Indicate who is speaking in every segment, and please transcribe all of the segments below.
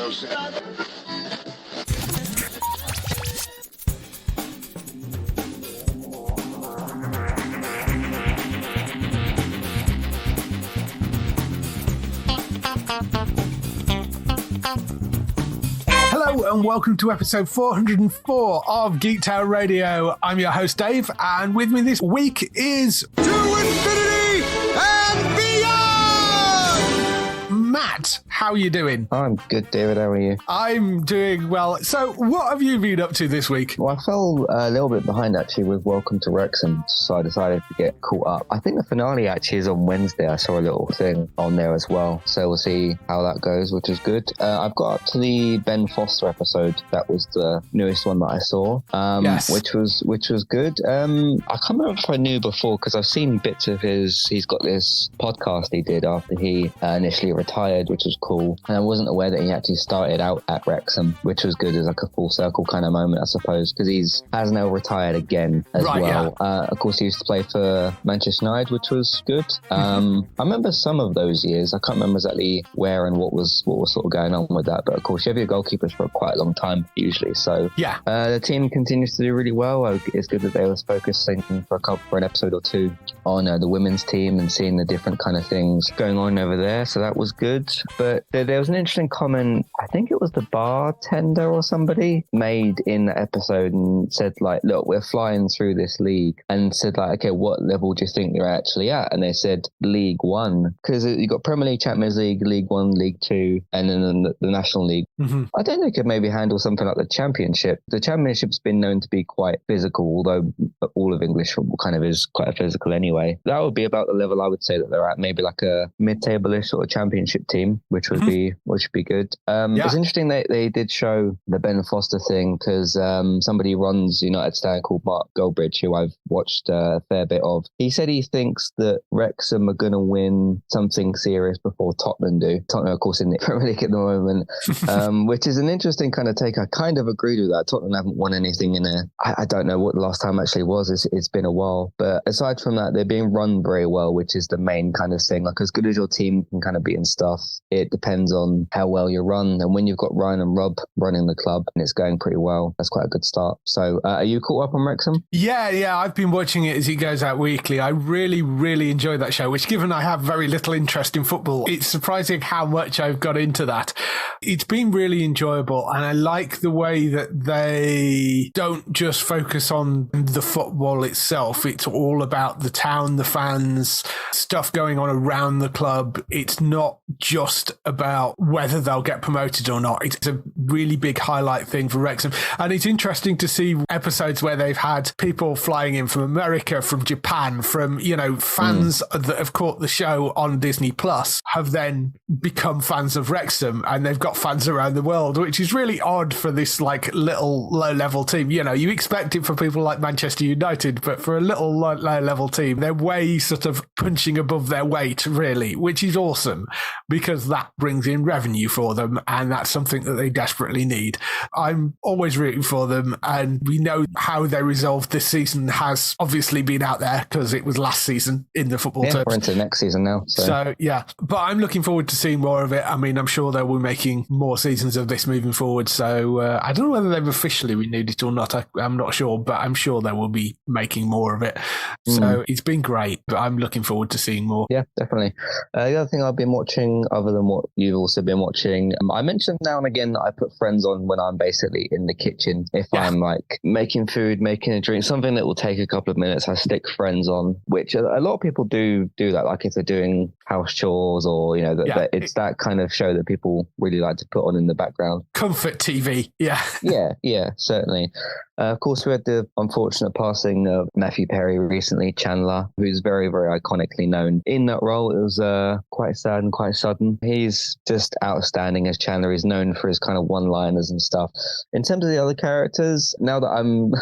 Speaker 1: Hello and welcome to episode 404 of Geektown Radio. I'm your host Dave, and with me this week is
Speaker 2: To Infinity and Beyond!
Speaker 1: Matt. How are you doing?
Speaker 3: I'm good, David. How are you?
Speaker 1: I'm doing well. So what have you been up to this week?
Speaker 3: Well, I fell a little bit behind actually with Welcome to Wrexham, so I decided to get caught up. I think the finale actually is on Wednesday. I saw a little thing on there as well, so we'll see how that goes, which is good. I've got up to the Ben Foster episode. That was the newest one that I saw,
Speaker 1: yes.
Speaker 3: which was good. I can't remember if I knew before because I've seen bits of his. He's got this podcast he did after he initially retired, which was cool. And I wasn't aware that he actually started out at Wrexham, which was good as like a full circle kind of moment, I suppose, because has now retired again as well. Yeah. Of course, he used to play for Manchester United, which was good. I remember some of those years. I can't remember exactly where and what was sort of going on with that. But of course, you have your goalkeepers for quite a long time usually. So
Speaker 1: yeah,
Speaker 3: the team continues to do really well. It's good that they was focusing for an episode or two on the women's team and seeing the different kind of things going on over there. So that was good. But there was an interesting comment, I think it was the bartender or somebody made in the episode and said like, look, we're flying through this league, and said like, okay, what level do you think they're actually at? And they said League One, because you've got Premier League, Champions League, League One, League Two, and then the National League. Mm-hmm. I think they could maybe handle something like the Championship. The Championship's been known to be quite physical, although all of English football kind of is quite physical anyway. That would be about the level I would say that they're at, maybe like a mid-table-ish sort of Championship team, which would be good. It's interesting that they did show the Ben Foster thing because somebody runs United Stand called Mark Goldbridge, who I've watched a fair bit of. He said he thinks that Wrexham are going to win something serious before Tottenham do. Tottenham, of course, in the Premier League at the moment, which is an interesting kind of take. I kind of agreed with that. Tottenham haven't won anything in I don't know what the last time actually was. It's been a while. But aside from that, they're being run very well, which is the main kind of thing. Like, as good as your team can kind of be and stuff, it depends on how well you run. And when you've got Ryan and Rob running the club and it's going pretty well, that's quite a good start. So are you caught up on Wrexham?
Speaker 1: Yeah, I've been watching it as it goes out weekly. I really, really enjoy that show, which, given I have very little interest in football, it's surprising how much I've got into that. It's been really enjoyable, and I like the way that they don't just focus on the football itself. It's all about the town, the fans, stuff going on around the club. It's not just about whether they'll get promoted or not. It's a really big highlight thing for Wrexham. And it's interesting to see episodes where they've had people flying in from America, from Japan, from, fans that have caught the show on Disney Plus have then become fans of Wrexham, and they've got fans around the world, which is really odd for this like little low-level team. You expect it for people like Manchester United, but for a little low-level team, they're way sort of punching above their weight, really, which is awesome because that brings in revenue for them, and that's something that they desperately need. I'm always rooting for them, and we know how they resolved this season has obviously been out there because it was last season in the football terms.
Speaker 3: We're into next season now.
Speaker 1: So, yeah, but I'm looking forward to seeing more of it. I mean, I'm sure they'll be making more seasons of this moving forward. So I don't know whether they've officially renewed it or not. I'm not sure, but I'm sure they will be making more of it. So it's been great, but I'm looking forward to seeing more.
Speaker 3: Yeah, definitely. The other thing I've been watching, other than what you've also been watching, I mentioned now and again that I put Friends on when I'm basically in the kitchen. If I'm like making food, making a drink, something that will take a couple of minutes, I stick Friends on, which a lot of people do that. Like if they're doing house chores or, that it's that kind of show that people really like to put on in the background.
Speaker 1: Comfort TV. Yeah.
Speaker 3: Yeah, certainly. Of course, we had the unfortunate passing of Matthew Perry recently, Chandler, who's very, very iconically known in that role. It was quite sad and quite sudden. He's just outstanding as Chandler. He's known for his kind of one-liners and stuff. In terms of the other characters, now that I'm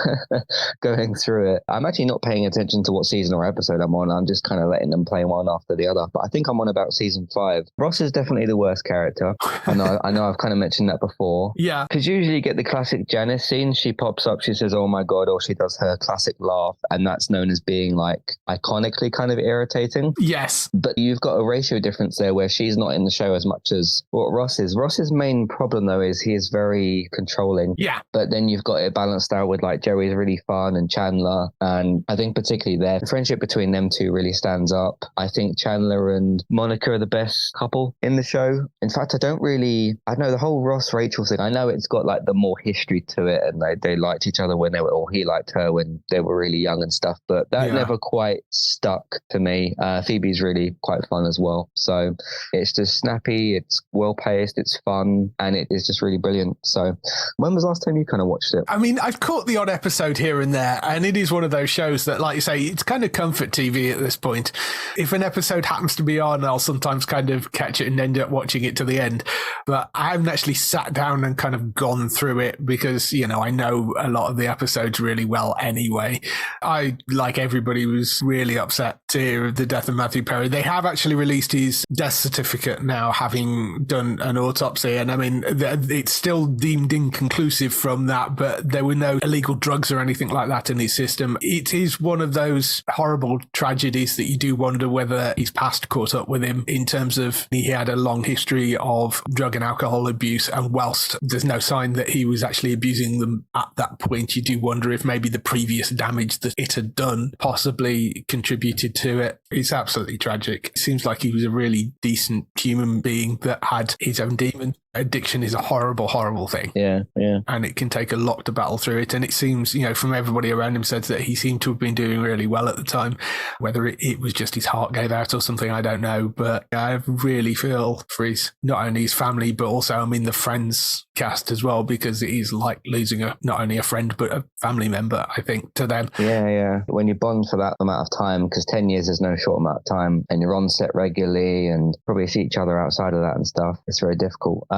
Speaker 3: going through it, I'm actually not paying attention to what season or episode I'm on. I'm just kind of letting them play one after the other. But I think I'm on about season 5. Ross is definitely the worst character. I know I've kind of mentioned that before.
Speaker 1: Yeah.
Speaker 3: Because usually you get the classic Janice scene. She pops up, she says, "Oh my God," or she does her classic laugh, and that's known as being like iconically kind of irritating.
Speaker 1: Yes.
Speaker 3: But you've got a ratio difference there where she's not in the show as much as what Ross is. Ross Ross's main problem though is he is very controlling.
Speaker 1: Yeah.
Speaker 3: But then you've got it balanced out with like Joey's really fun and Chandler, and I think particularly their friendship between them two really stands up. I think Chandler and Monica are the best couple in the show. In fact, I know the whole Ross Rachel thing. I know it's got like the more history to it, and they liked each other when they were, or he liked her when they were really young and stuff. But that never quite stuck to me. Phoebe's really quite fun as well. So it's just snappy, it's well paced, it's fun, and it is just really brilliant. So when was the last time you kind of watched it?
Speaker 1: I mean, I've caught the odd episode here and there, and it is one of those shows that, like you say, it's kind of comfort TV at this point. If an episode happens to be on, I'll sometimes kind of catch it and end up watching it to the end. But I haven't actually sat down and kind of gone through it because, you know, I know a lot of the episodes really well anyway. I, like everybody, was really upset to hear of the death of Matthew Perry. They have actually released his death certificate now, having done an autopsy. And I mean, it's still deemed inconclusive from that, but there were no illegal drugs or anything like that in his system. It is one of those horrible tragedies that you do wonder whether his past caught up with him, in terms of he had a long history of drug and alcohol abuse, and whilst there's no sign that he was actually abusing them at that point, you do wonder if maybe the previous damage that it had done possibly contributed to it. It's absolutely tragic. It seems like he was a really decent human being that had his own demon. Addiction is a horrible, horrible thing.
Speaker 3: Yeah.
Speaker 1: And it can take a lot to battle through it. And it seems, you know, from everybody around him said that he seemed to have been doing really well at the time. Whether it was just his heart gave out or something, I don't know. But I really feel for not only his family, but also, I mean, the Friends cast as well, because it is like losing not only a friend, but a family member, I think, to them.
Speaker 3: Yeah. When you bond for that amount of time, because 10 years is no short amount of time, and you're on set regularly and probably see each other outside of that and stuff, it's very difficult.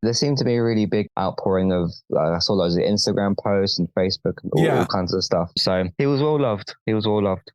Speaker 3: There seemed to be a really big outpouring of, I saw loads of Instagram posts and Facebook and all kinds of stuff. So he was well loved.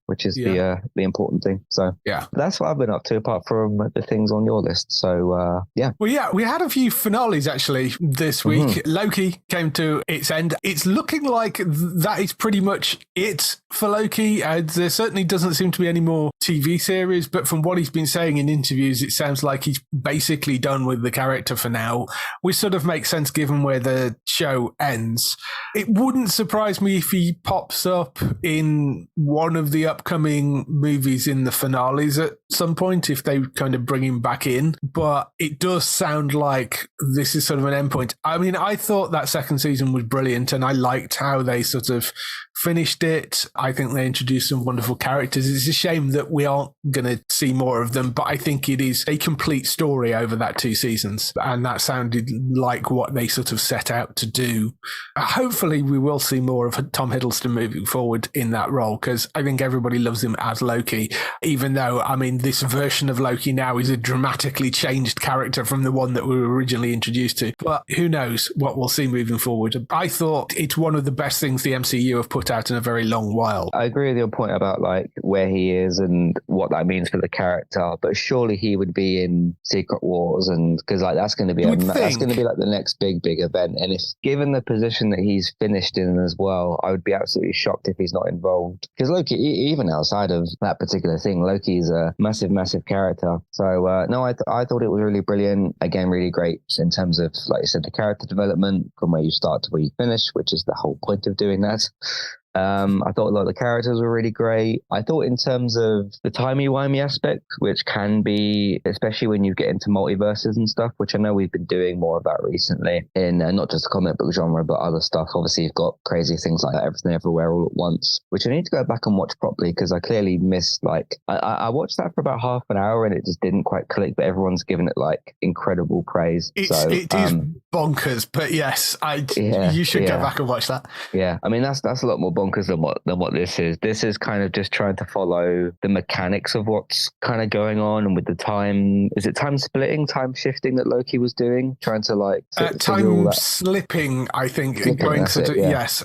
Speaker 3: Which is the important thing. So that's what I've been up to, apart from the things on your list. So
Speaker 1: Well, we had a few finales actually this week. Loki came to its end. It's looking like that is pretty much it for Loki. There certainly doesn't seem to be any more TV series, but from what he's been saying in interviews, it sounds like he's basically done with the character for now, which sort of makes sense given where the show ends. It wouldn't surprise me if he pops up in one of the upcoming movies in the finales at some point, if they kind of bring him back in. But it does sound like this is sort of an endpoint. I mean, I thought that second season was brilliant, and I liked how they sort of finished it. I think they introduced some wonderful characters. It's a shame that we aren't going to see more of them, but I think it is a complete story over that 2 seasons, and that sounded like what they sort of set out to do. Hopefully we will see more of Tom Hiddleston moving forward in that role, because I think everybody loves him as Loki, even though, I mean, this version of Loki now is a dramatically changed character from the one that we were originally introduced to. But who knows what we'll see moving forward. I thought it's one of the best things the MCU have put out in a very long while.
Speaker 3: I agree with your point about like where he is and what that means for the character, but surely he would be in Secret Wars, and because like that's going to be like the next big event. And if given the position that he's finished in as well, I would be absolutely shocked if he's not involved, because Loki, even outside of that particular thing, Loki's a massive character. So no, I thought it was really brilliant. Again, really great in terms of, like you said, the character development from where you start to where you finish, which is the whole point of doing that. I thought a lot of the characters were really great. I thought in terms of the timey-wimey aspect, which can be, especially when you get into multiverses and stuff, which I know we've been doing more of that recently in not just the comic book genre, but other stuff. Obviously, you've got crazy things like Everything Everywhere All at Once, which I need to go back and watch properly, because I clearly missed, like, I watched that for about half an hour and it just didn't quite click, but everyone's given it like incredible praise. It
Speaker 1: is bonkers, but yes, you should go back and watch that.
Speaker 3: Yeah, I mean, that's a lot more bonkers than what this is. This is kind of just trying to follow the mechanics of what's kind of going on, and with the time splitting, time shifting that Loki was doing, trying to like
Speaker 1: time slipping, I think, going sort of, yes,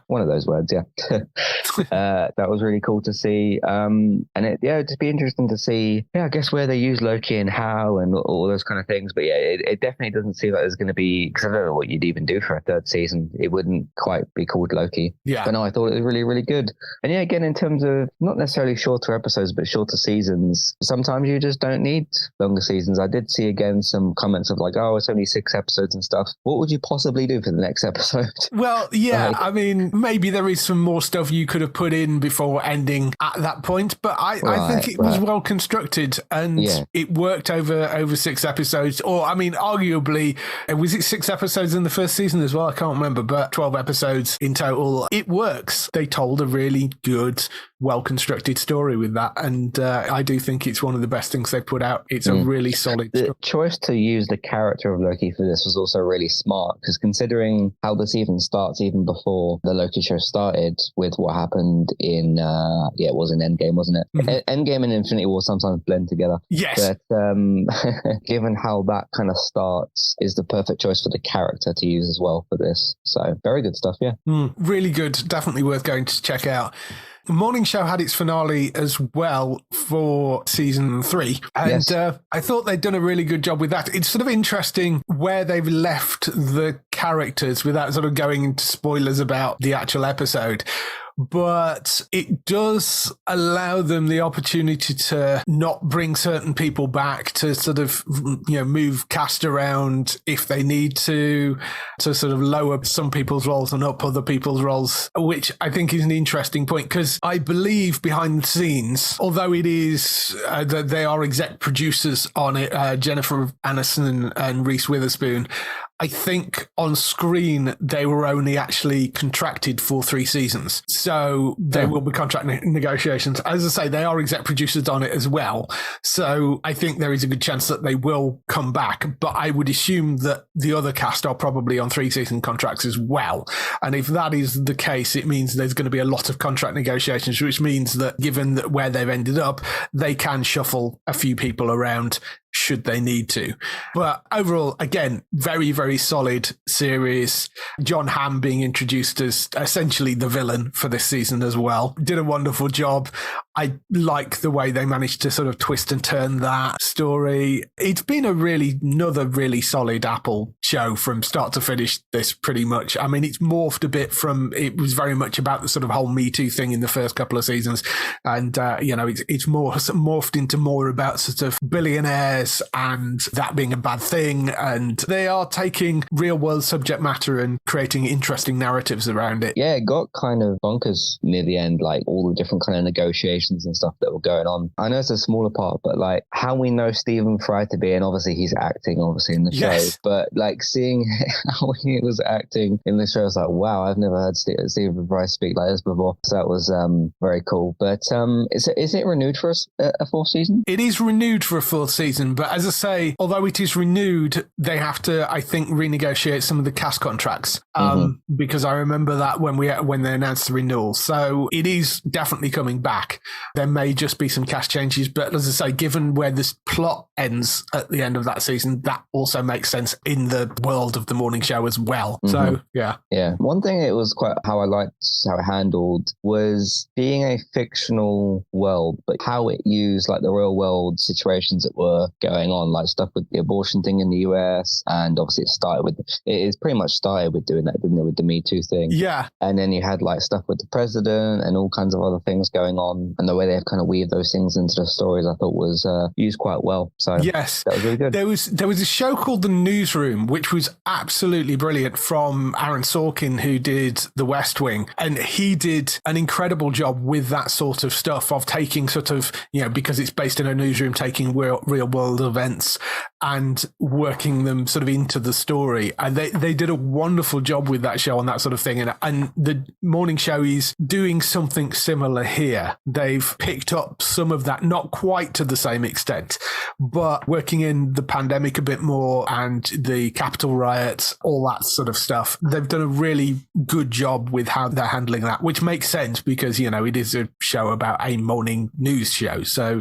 Speaker 3: one of those words, that was really cool to see, and it'd just be interesting to see, I guess, where they use Loki and how and all those kind of things. But it definitely doesn't seem like there's was going to be, because I don't know what you'd even do for a third season. It wouldn't quite be called Loki.
Speaker 1: Yeah.
Speaker 3: But no, I thought it was really, really good. And yeah, again, in terms of not necessarily shorter episodes, but shorter seasons, sometimes you just don't need longer seasons. I did see again some comments of like, oh, it's only 6 episodes and stuff. What would you possibly do for the next episode?
Speaker 1: Well, yeah, I mean, maybe there is some more stuff you could have put in before ending at that point, but I think it was well constructed and it worked over 6 episodes. Or, I mean, arguably, was it 6 episodes in the first season as well? I can't remember, but 12 episodes in total. It works. They told a really good, well-constructed story with that, and I do think it's one of the best things they've put out. It's a really solid story.
Speaker 3: The choice to use the character of Loki for this was also really smart, because considering how this even starts, even before the Loki show started, with what happened in it was in Endgame, wasn't it? Mm-hmm. Endgame and Infinity War sometimes blend together.
Speaker 1: Yes.
Speaker 3: But given how that kind of starts, is the perfect choice for the character to use as well for this. So very good stuff, yeah.
Speaker 1: Really good. Definitely worth going to check out. The morning show had its finale as well for season 3. And I thought they'd done a really good job with that. It's sort of interesting where they've left the characters without sort of going into spoilers about the actual episode. But it does allow them the opportunity to not bring certain people back, to sort of, move cast around if they need to sort of lower some people's roles and up other people's roles, which I think is an interesting point, because I believe behind the scenes, although it is that they are exec producers on it, Jennifer Aniston and Reese Witherspoon, I think on screen they were only actually contracted for 3 seasons. So there will be contract negotiations. As I say, they are exec producers on it as well. So I think there is a good chance that they will come back. But I would assume that the other cast are probably on 3-season contracts as well. And if that is the case, it means there's going to be a lot of contract negotiations, which means that given that where they've ended up, they can shuffle a few people around should they need to. But overall, again, very, very solid series. John Hamm being introduced as essentially the villain for this season as well. Did a wonderful job. I like the way they managed to sort of twist and turn that story. It's been another really solid Apple show from start to finish, this pretty much. I mean, it's morphed a bit from, it was very much about the sort of whole Me Too thing in the first couple of seasons. And, it's more morphed into more about sort of billionaires and that being a bad thing. And they are taking real world subject matter and creating interesting narratives around it.
Speaker 3: Yeah, it got kind of bonkers near the end, like all the different kind of negotiations and stuff that were going on. I know it's a smaller part, but like how we know Stephen Fry to be, and obviously he's acting in the show, but like seeing how he was acting in the show, I was like, wow, I've never heard Stephen Fry speak like this before. So that was very cool. But is it renewed for a 4th season?
Speaker 1: It is renewed for a 4th season, but as I say, although it is renewed, they have to, I think, renegotiate some of the cast contracts because I remember that when they announced the renewal. So it is definitely coming back. There may just be some cast changes, but as I say, given where this plot ends at the end of that season, that also makes sense in the world of the morning show as well. So, yeah.
Speaker 3: One thing it was quite how I liked how it handled was being a fictional world, but how it used like the real world situations that were going on, like stuff with the abortion thing in the US, and obviously it pretty much started with doing that, didn't it, with the Me Too thing?
Speaker 1: Yeah.
Speaker 3: And then you had like stuff with the president and all kinds of other things going on, and the way they've kind of weaved those things into the stories, I thought was used quite well. So
Speaker 1: yes,
Speaker 3: that was really good.
Speaker 1: There was a show called The Newsroom, which was absolutely brilliant, from Aaron Sorkin, who did The West Wing, and he did an incredible job with that sort of stuff, of taking sort of, because it's based in a newsroom, taking real world events and working them sort of into the story. And they did a wonderful job with that show on that sort of thing. And the morning show is doing something similar here. They've picked up some of that, not quite to the same extent, but working in the pandemic a bit more and the Capitol riots, all that sort of stuff. They've done a really good job with how they're handling that, which makes sense because, it is a show about a morning news show. So,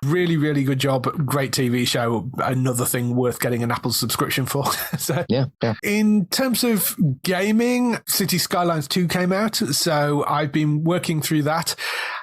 Speaker 1: really, really good job. Great TV show. Another thing worth getting an Apple subscription for. So,
Speaker 3: yeah.
Speaker 1: In terms of gaming, Cities Skylines II came out. So I've been working through that.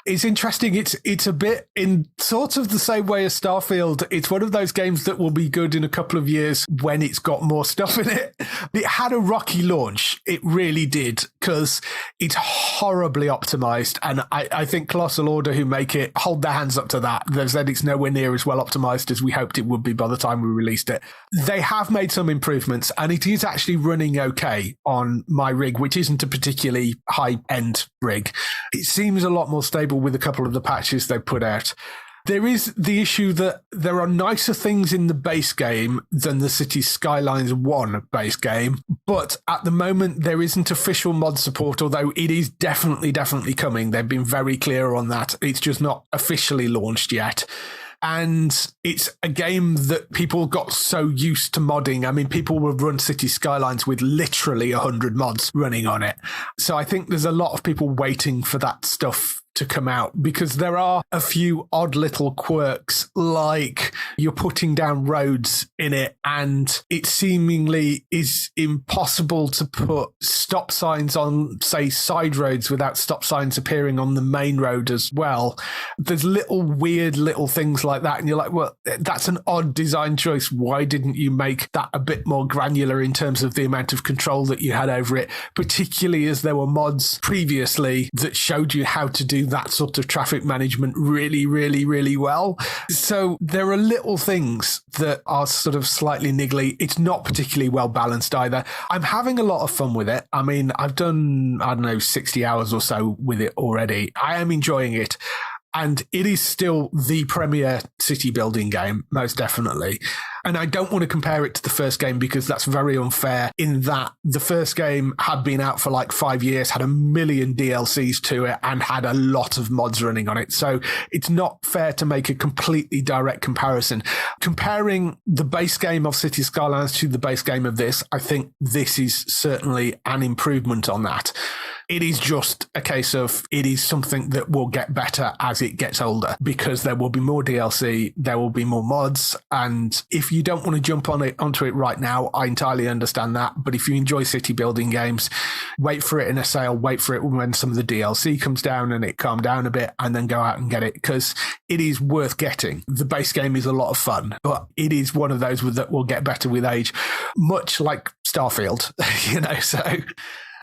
Speaker 1: It's interesting. It's a bit in sort of the same way as Starfield. It's one of those games that will be good in a couple of years when it's got more stuff in it. It had a rocky launch. It really did, because it's horribly optimized. And I think Colossal Order, who make it, hold their hands up to that. They've said it's nowhere near as well optimized as we hoped it would be by the time we released it. They have made some improvements, and it is actually running okay on my rig, which isn't a particularly high-end rig. It seems a lot more stable with a couple of the patches they put out. There is the issue that there are nicer things in the base game than the Cities Skylines I base game, but at the moment there isn't official mod support, although it is definitely coming. They've been very clear on that. It's just not officially launched yet. And it's a game that people got so used to modding. I mean, people will run Cities Skylines with literally 100 mods running on it. So I think there's a lot of people waiting for that stuff to come out, because there are a few odd little quirks, like you're putting down roads in it and it seemingly is impossible to put stop signs on, say, side roads without stop signs appearing on the main road as well. There's weird little things like that, and you're like, well, that's an odd design choice. Why didn't you make that a bit more granular in terms of the amount of control that you had over it, particularly as there were mods previously that showed you how to do that sort of traffic management really well. So there are little things that are sort of slightly niggly. It's not particularly well balanced either. I'm having a lot of fun with it. I mean, I've done, 60 hours or so with it already. I am enjoying it. And it is still the premier city building game, most definitely. And I don't want to compare it to the first game, because that's very unfair, in that the first game had been out for like 5 years, had a million DLCs to it, and had a lot of mods running on it. So it's not fair to make a completely direct comparison. Comparing the base game of Cities Skylines to the base game of this, I think this is certainly an improvement on that. It is just a case of it is something that will get better as it gets older, because there will be more DLC, there will be more mods, and if you don't want to jump onto it right now, I entirely understand that. But if you enjoy city building games, wait for it in a sale, wait for it when some of the DLC comes down and it calmed down a bit, and then go out and get it, because it is worth getting. The base game is a lot of fun, but it is one of those that will get better with age, much like Starfield, so...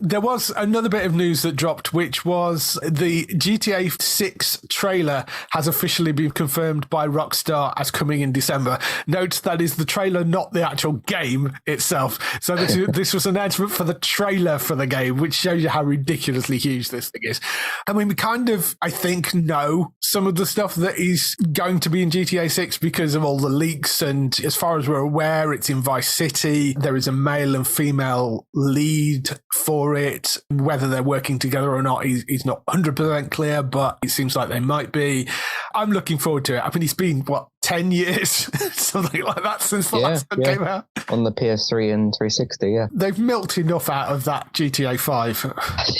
Speaker 1: There was another bit of news that dropped, which was the GTA 6 trailer has officially been confirmed by Rockstar as coming in December. Note that is the trailer, not the actual game itself. So this was an announcement for the trailer for the game, which shows you how ridiculously huge this thing is. I mean, we kind of, I think, know some of the stuff that is going to be in GTA 6 because of all the leaks. And as far as we're aware, it's in Vice City. There is a male and female lead for it. Whether they're working together or not is not 100% clear, but it seems like they might be. I'm looking forward to it. I mean, it's been, 10 years, something like that, since the last one came out.
Speaker 3: On the PS3 and 360, yeah.
Speaker 1: They've milked enough out of that GTA 5.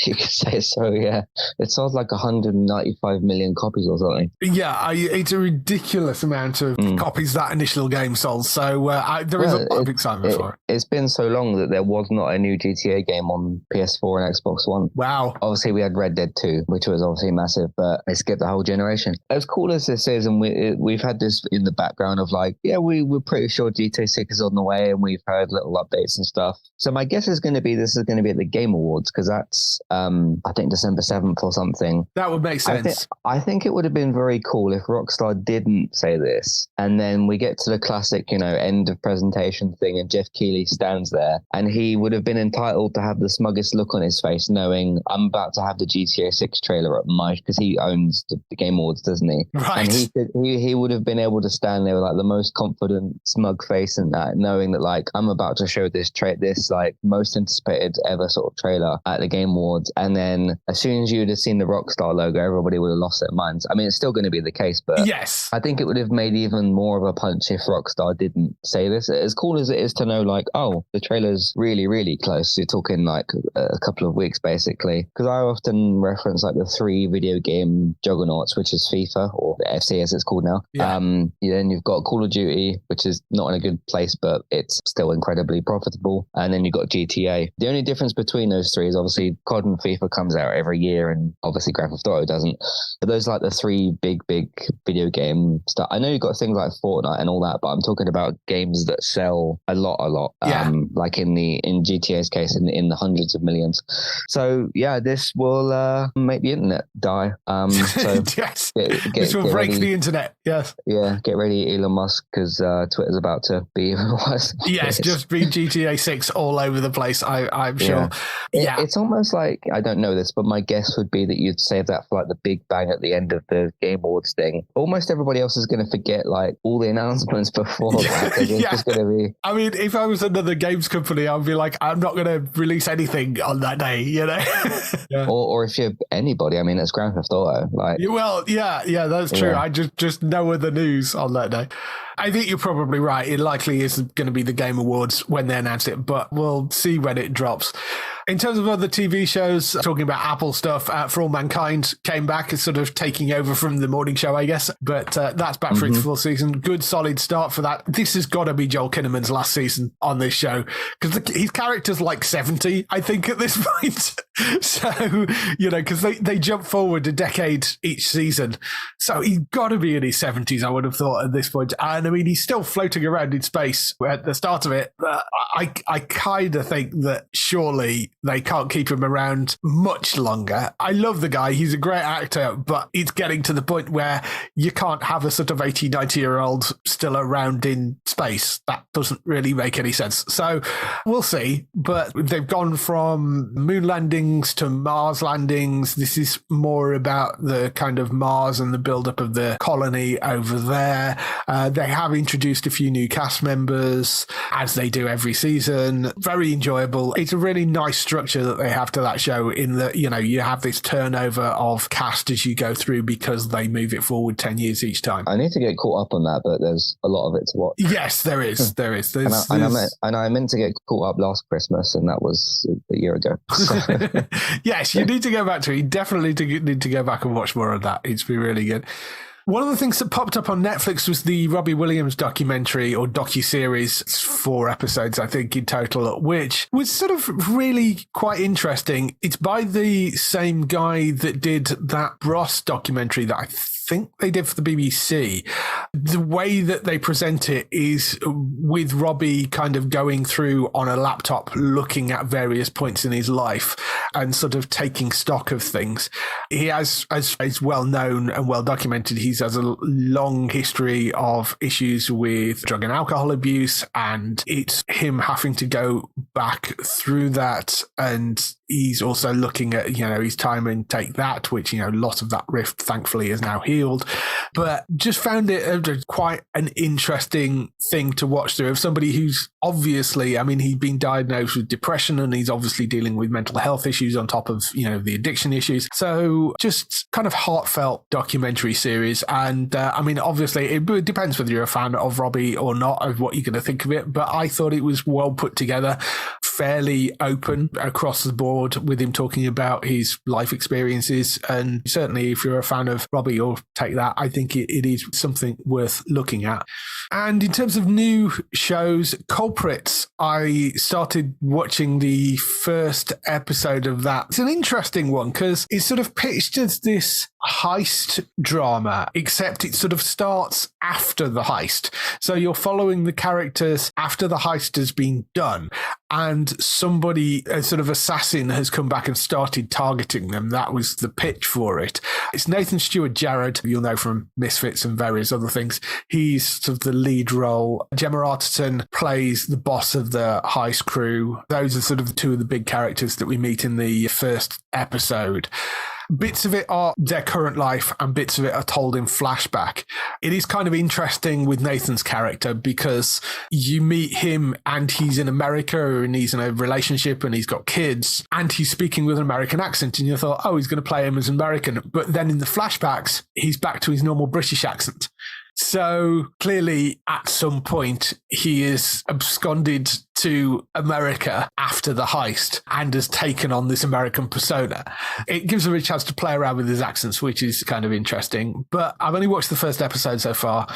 Speaker 3: You could say so, yeah. It sold like 195 million copies or something.
Speaker 1: Yeah, it's a ridiculous amount of copies that initial game sold. So there is a lot of excitement for it.
Speaker 3: It's been so long that there was not a new GTA game on PS4 and Xbox One.
Speaker 1: Wow.
Speaker 3: Obviously, we had Red Dead 2, which was obviously massive, but it skipped the whole generation. As cool as this is, and we've had this in the background of like, we're pretty sure GTA 6 is on the way, and we've heard little updates and stuff. So my guess is going to be this is going to be at the Game Awards, because that's I think December 7th or something.
Speaker 1: That would make sense.
Speaker 3: I think it would have been very cool if Rockstar didn't say this, and then we get to the classic, end of presentation thing, and Jeff Keighley stands there, and he would have been entitled to have the smuggest look on his face, knowing I'm about to have the GTA 6 trailer up because he owns the Game Awards, doesn't he?
Speaker 1: Right.
Speaker 3: And he would have been able to stand there with like the most confident, smug face and that, knowing that like I'm about to show this like most anticipated ever sort of trailer at the Game Awards, and then as soon as you'd have seen the Rockstar logo, everybody would have lost their minds. I mean, it's still going to be the case, but
Speaker 1: yes,
Speaker 3: I think it would have made even more of a punch if Rockstar didn't say this. As cool as it is to know, like, oh, the trailer's really, really close. You're talking like a couple of weeks, basically. Because I often reference like the 3 video game juggernauts, which is FIFA, or the FC as it's called now. Yeah. Then you've got Call of Duty, which is not in a good place, but it's still incredibly profitable. And then you've got GTA. The only difference between those three is obviously COD and FIFA comes out every year, and obviously Grand Theft Auto doesn't. But those are like the three big video game stuff. I know you've got things like Fortnite and all that, but I'm talking about games that sell a lot.
Speaker 1: Yeah.
Speaker 3: Like in GTA's case, in the hundreds of millions. So yeah, this will make the internet die. So
Speaker 1: yes,
Speaker 3: this
Speaker 1: will break the internet. Yes.
Speaker 3: Yeah, get ready, Elon Musk, because Twitter's about to be even worse.
Speaker 1: Yes, just be GTA 6 all over the place, I'm sure. Yeah.
Speaker 3: It's almost like, I don't know this, but my guess would be that you'd save that for like the big bang at the end of the Game Awards thing. Almost everybody else is going to forget like all the announcements before that. It's just going to be...
Speaker 1: I mean, if I was another games company, I'd be like, I'm not going to release anything on that day, you know?
Speaker 3: Yeah. Or if you're anybody, I mean, it's Grand Theft Auto. Like,
Speaker 1: well, yeah, that's true.
Speaker 3: Yeah.
Speaker 1: I just no other news on that day. I think you're probably right. It likely isn't going to be the Game Awards when they announce it, but we'll see when it drops. In terms of other TV shows, talking about Apple stuff, For All Mankind came back as sort of taking over from the morning show, I guess. But that's back for its full season. Good, solid start for that. This has got to be Joel Kinnaman's last season on this show, because his character's like 70, I think, at this point. So, you know, because they jump forward a decade each season. So he's got to be in his 70s, I would have thought, at this point. And I mean, he's still floating around in space at the start of it. I kind of think that surely they can't keep him around much longer. I love the guy. He's a great actor, but it's getting to the point where you can't have a sort of 80, 90-year-old still around in space. That doesn't really make any sense. So we'll see. But they've gone from moon landings to Mars landings. This is more about the kind of Mars and the buildup of the colony over there. They have introduced a few new cast members, as they do every season. Very enjoyable. It's a really nice structure that they have to that show, in that, you know, you have this turnover of cast as you go through because they move it forward 10 years each time.
Speaker 3: I need to get caught up on that, but there's a lot of it to watch.
Speaker 1: Yes, there is.
Speaker 3: And I meant to get caught up last Christmas, and that was a year ago.
Speaker 1: Yes, you need to go back to it. You definitely need to go back and watch more of that. It's been really good. One of the things that popped up on Netflix was the Robbie Williams documentary, or docuseries. It's 4 episodes, I think, in total, which was sort of really quite interesting. It's by the same guy that did that Bros documentary that I think they did for the BBC. The way that they present it is with Robbie kind of going through on a laptop, looking at various points in his life and sort of taking stock of things. He has, as is well known and well documented, he has a long history of issues with drug and alcohol abuse, and it's him having to go back through that. And he's also looking at, you know, his time and Take That, which, you know, a lot of that rift thankfully is now healed. But just found it quite an interesting thing to watch through, of somebody who's obviously, I mean, he'd been diagnosed with depression, and he's obviously dealing with mental health issues on top of, you know, the addiction issues. So just kind of heartfelt documentary series. And I mean, obviously it depends whether you're a fan of Robbie or not, of what you're going to think of it. But I thought it was well put together, fairly open across the board, with him talking about his life experiences. And certainly if you're a fan of Robbie or Take That, I think it is something worth looking at. And in terms of new shows, Culprits, I started watching the first episode of that. It's an interesting one because it's sort of pitched as this heist drama, except it sort of starts after the heist. So you're following the characters after the heist has been done, and somebody, a sort of assassin, has come back and started targeting them. That was the pitch for it. It's Nathan Stewart Jarrett, you'll know from Misfits and various other things. He's sort of the lead role. Gemma Arterton plays the boss of the heist crew. Those are sort of 2 of the big characters that we meet in the first episode. Bits of it are their current life and bits of it are told in flashback. It is kind of interesting with Nathan's character because you meet him and he's in America and he's in a relationship and he's got kids and he's speaking with an American accent, and you thought, oh, he's going to play him as American. But then in the flashbacks, he's back to his normal British accent. So clearly at some point he is absconded to America after the heist and has taken on this American persona. It gives him a chance to play around with his accents, which is kind of interesting. But I've only watched the first episode so far.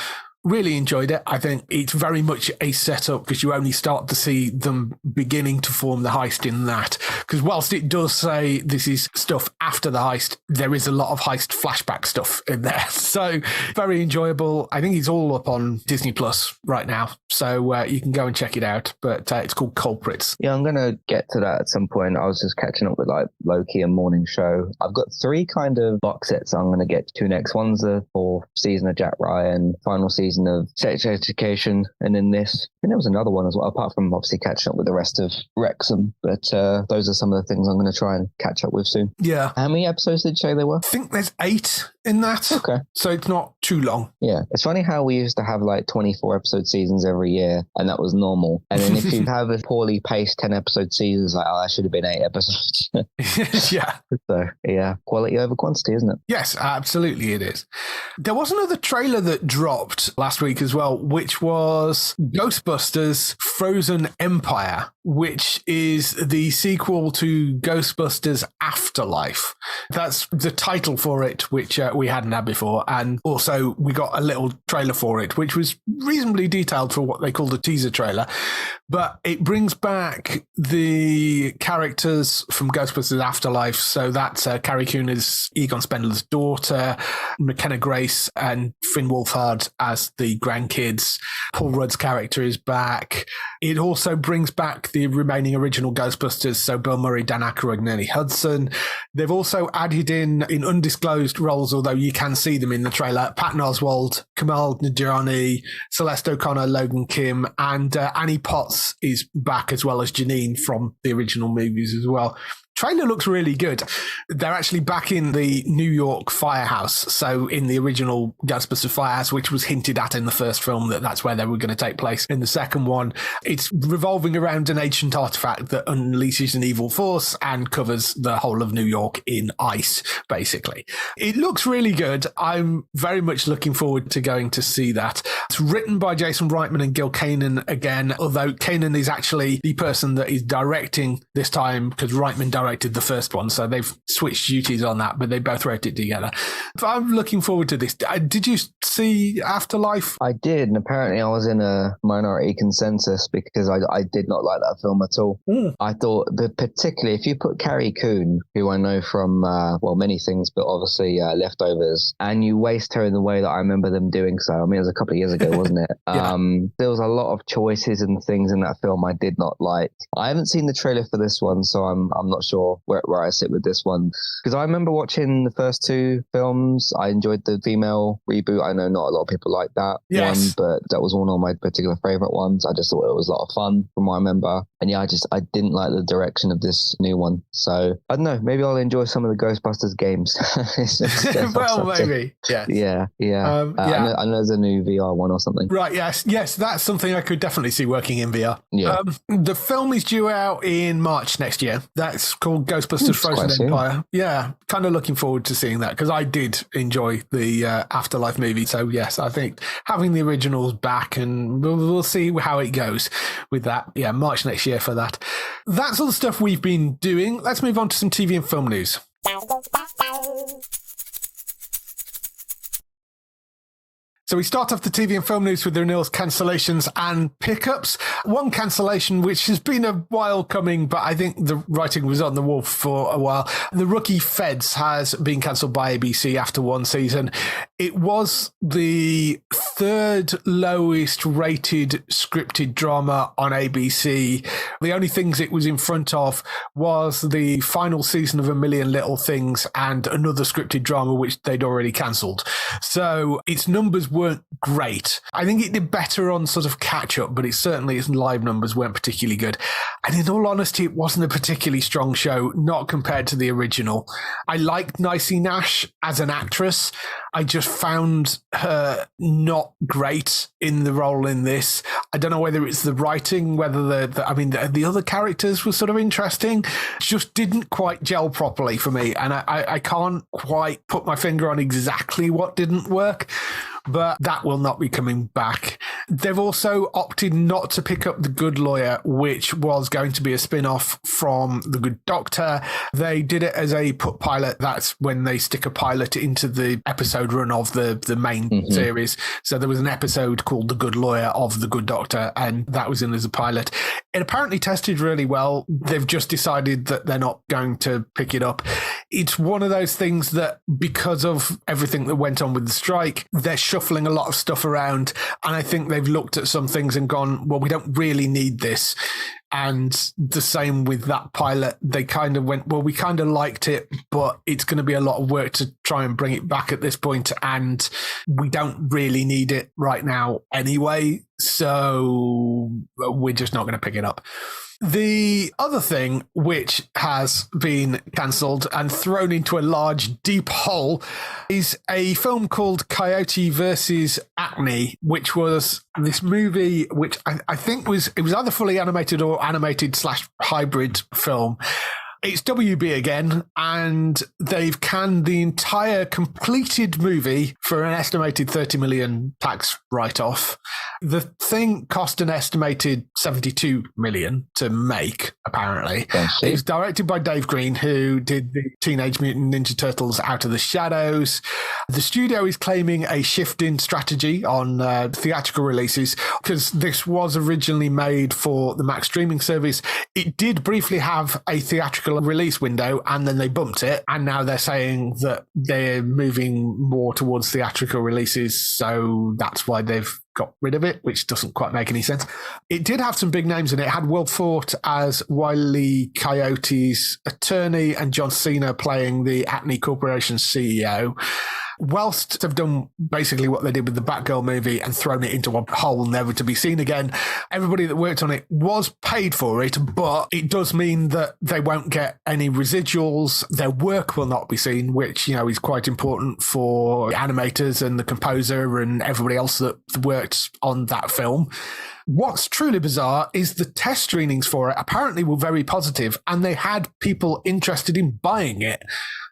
Speaker 1: Really enjoyed it. I think it's very much a setup because you only start to see them beginning to form the heist in that. Because whilst it does say this is stuff after the heist, there is a lot of heist flashback stuff in there. So very enjoyable. I think it's all up on Disney Plus right now. So you can go and check it out. But it's called Culprits.
Speaker 3: Yeah, I'm going to get to that at some point. I was just catching up with like Loki and Morning Show. I've got 3 kind of box sets I'm going to get to next. One's the 4th season of Jack Ryan, final season of Sex Education, and then this. I think there was another one as well, apart from obviously catching up with the rest of Wrexham. But those are some of the things I'm going to try and catch up with soon.
Speaker 1: Yeah.
Speaker 3: How many episodes did you say there were?
Speaker 1: I think there's 8 in that.
Speaker 3: Okay.
Speaker 1: So it's not too long.
Speaker 3: Yeah. It's funny how we used to have like 24 episode seasons every year, and that was normal. And then if you have a poorly paced 10 episode season, it's like, oh, that should have been 8 episodes.
Speaker 1: Yeah.
Speaker 3: So, yeah, quality over quantity, isn't it?
Speaker 1: Yes, absolutely it is. There was another trailer that dropped last week as well, which was Ghostbusters Frozen Empire, which is the sequel to Ghostbusters Afterlife. That's the title for it, which we hadn't had before. And also we got a little trailer for it, which was reasonably detailed for what they called a teaser trailer. But it brings back the characters from Ghostbusters Afterlife. So that's Carrie Coon as Egon Spengler's daughter, McKenna Grace and Finn Wolfhard as the grandkids. Paul Rudd's character is back. It also brings back the remaining original Ghostbusters, so Bill Murray, Dan Aykroyd, and Ernie Hudson. They've also added in undisclosed roles, although you can see them in the trailer, Patton Oswalt, Kamal Najjarani, Celeste O'Connor, Logan Kim, and Annie Potts is back, as well as Janine from the original movies as well. Trailer looks really good. They're actually back in the New York firehouse. So in the original Ghostbusters firehouse, which was hinted at in the first film, that's where they were going to take place. In the second one, it's revolving around an ancient artifact that unleashes an evil force and covers the whole of New York in ice, basically. It looks really good. I'm very much looking forward to going to see that. It's written by Jason Reitman and Gil Kanan again, although Kanan is actually the person that is directing this time, because Reitman directed the first one, so they've switched duties on that, but they both wrote it together. But I'm looking forward to this. Did you see Afterlife?
Speaker 3: I did, and apparently I was in a minority consensus because I did not like that film at all. I thought that particularly if you put Carrie Coon, who I know from, many things, but obviously Leftovers, and you waste her in the way that I remember them doing so. I mean, it was a couple of years ago, wasn't it?
Speaker 1: Yeah.
Speaker 3: There was a lot of choices and things in that film I did not like. I haven't seen the trailer for this one, so I'm not sure where I sit with this one, because I remember watching the first 2 films. I enjoyed the female reboot. I know not a lot of people like that one, but that was one of my particular favorite ones. I just thought it was a lot of fun from what I remember, and yeah, I didn't like the direction of this new one. So I don't know, maybe I'll enjoy some of the Ghostbusters games.
Speaker 1: Well, maybe.
Speaker 3: Yeah. I know there's a new VR one or something.
Speaker 1: Right. Yes, that's something I could definitely see working in VR.
Speaker 3: Yeah.
Speaker 1: The film is due out in March next year. That's called Ghostbusters Frozen Empire. Yeah, kind of looking forward to seeing that, because I did enjoy the Afterlife movie. So yes, I think having the originals back, and we'll see how it goes with that. Yeah, March next year for that. That's all the stuff we've been doing. Let's move on to some TV and film news. So we start off the TV and film news with the renewals, cancellations and pickups. One cancellation, which has been a while coming, but I think the writing was on the wall for a while. The Rookie Feds has been cancelled by ABC after 1 season. It was the 3rd lowest rated scripted drama on ABC. The only things it was in front of was the final season of A Million Little Things and another scripted drama, which they'd already cancelled. So its numbers weren't great. I think it did better on sort of catch up, but its live numbers weren't particularly good. And in all honesty, it wasn't a particularly strong show, not compared to the original. I liked Nicey Nash as an actress. I just found her not great in the role in this. I don't know whether it's the writing, whether the other characters were sort of interesting. Just didn't quite gel properly for me. And I can't quite put my finger on exactly what didn't work. but that will not be coming back. They've also opted not to pick up The Good Lawyer, which was going to be a spin-off from The Good Doctor. They did it as a put pilot. That's when they stick a pilot into the episode run of the main series. So there was an episode called The Good Lawyer of The Good Doctor, and that was in as a pilot. It apparently tested really well. They've just decided that they're not going to pick it up. It's one of those things that because of everything that went on with the strike, they're shuffling a lot of stuff around. And I think they've looked at some things and gone, well, we don't really need this. And the same with that pilot. They kind of went, well, we kind of liked it, but it's going to be a lot of work to try and bring it back at this point, and we don't really need it right now anyway. So we're just not going to pick it up. The other thing which has been cancelled and thrown into a large, deep hole is a film called Coyote versus Acne, which was this movie which I think was either fully animated or animated/hybrid film. It's WB again, and they've canned the entire completed movie for an estimated 30 million tax write-off. The thing cost an estimated 72 million to make, apparently. It was directed by Dave Green, who did the Teenage Mutant Ninja Turtles Out of the Shadows. The studio is claiming a shift in strategy on theatrical releases, because this was originally made for the Max streaming service. It did briefly have a theatrical release window, and then they bumped it, and now they're saying that they're moving more towards theatrical releases, so that's why they've got rid of it, which doesn't quite make any sense. It did have some big names in it. It had Will Forte as Wile E. Coyote's attorney and John Cena playing the Acme Corporation's CEO. Whilst they've done basically what they did with the Batgirl movie and thrown it into a hole never to be seen again, everybody that worked on it was paid for it, but it does mean that they won't get any residuals. Their work will not be seen, which, you know, is quite important for the animators and the composer and everybody else that worked on that film. What's truly bizarre is the test screenings for it apparently were very positive, and they had people interested in buying it.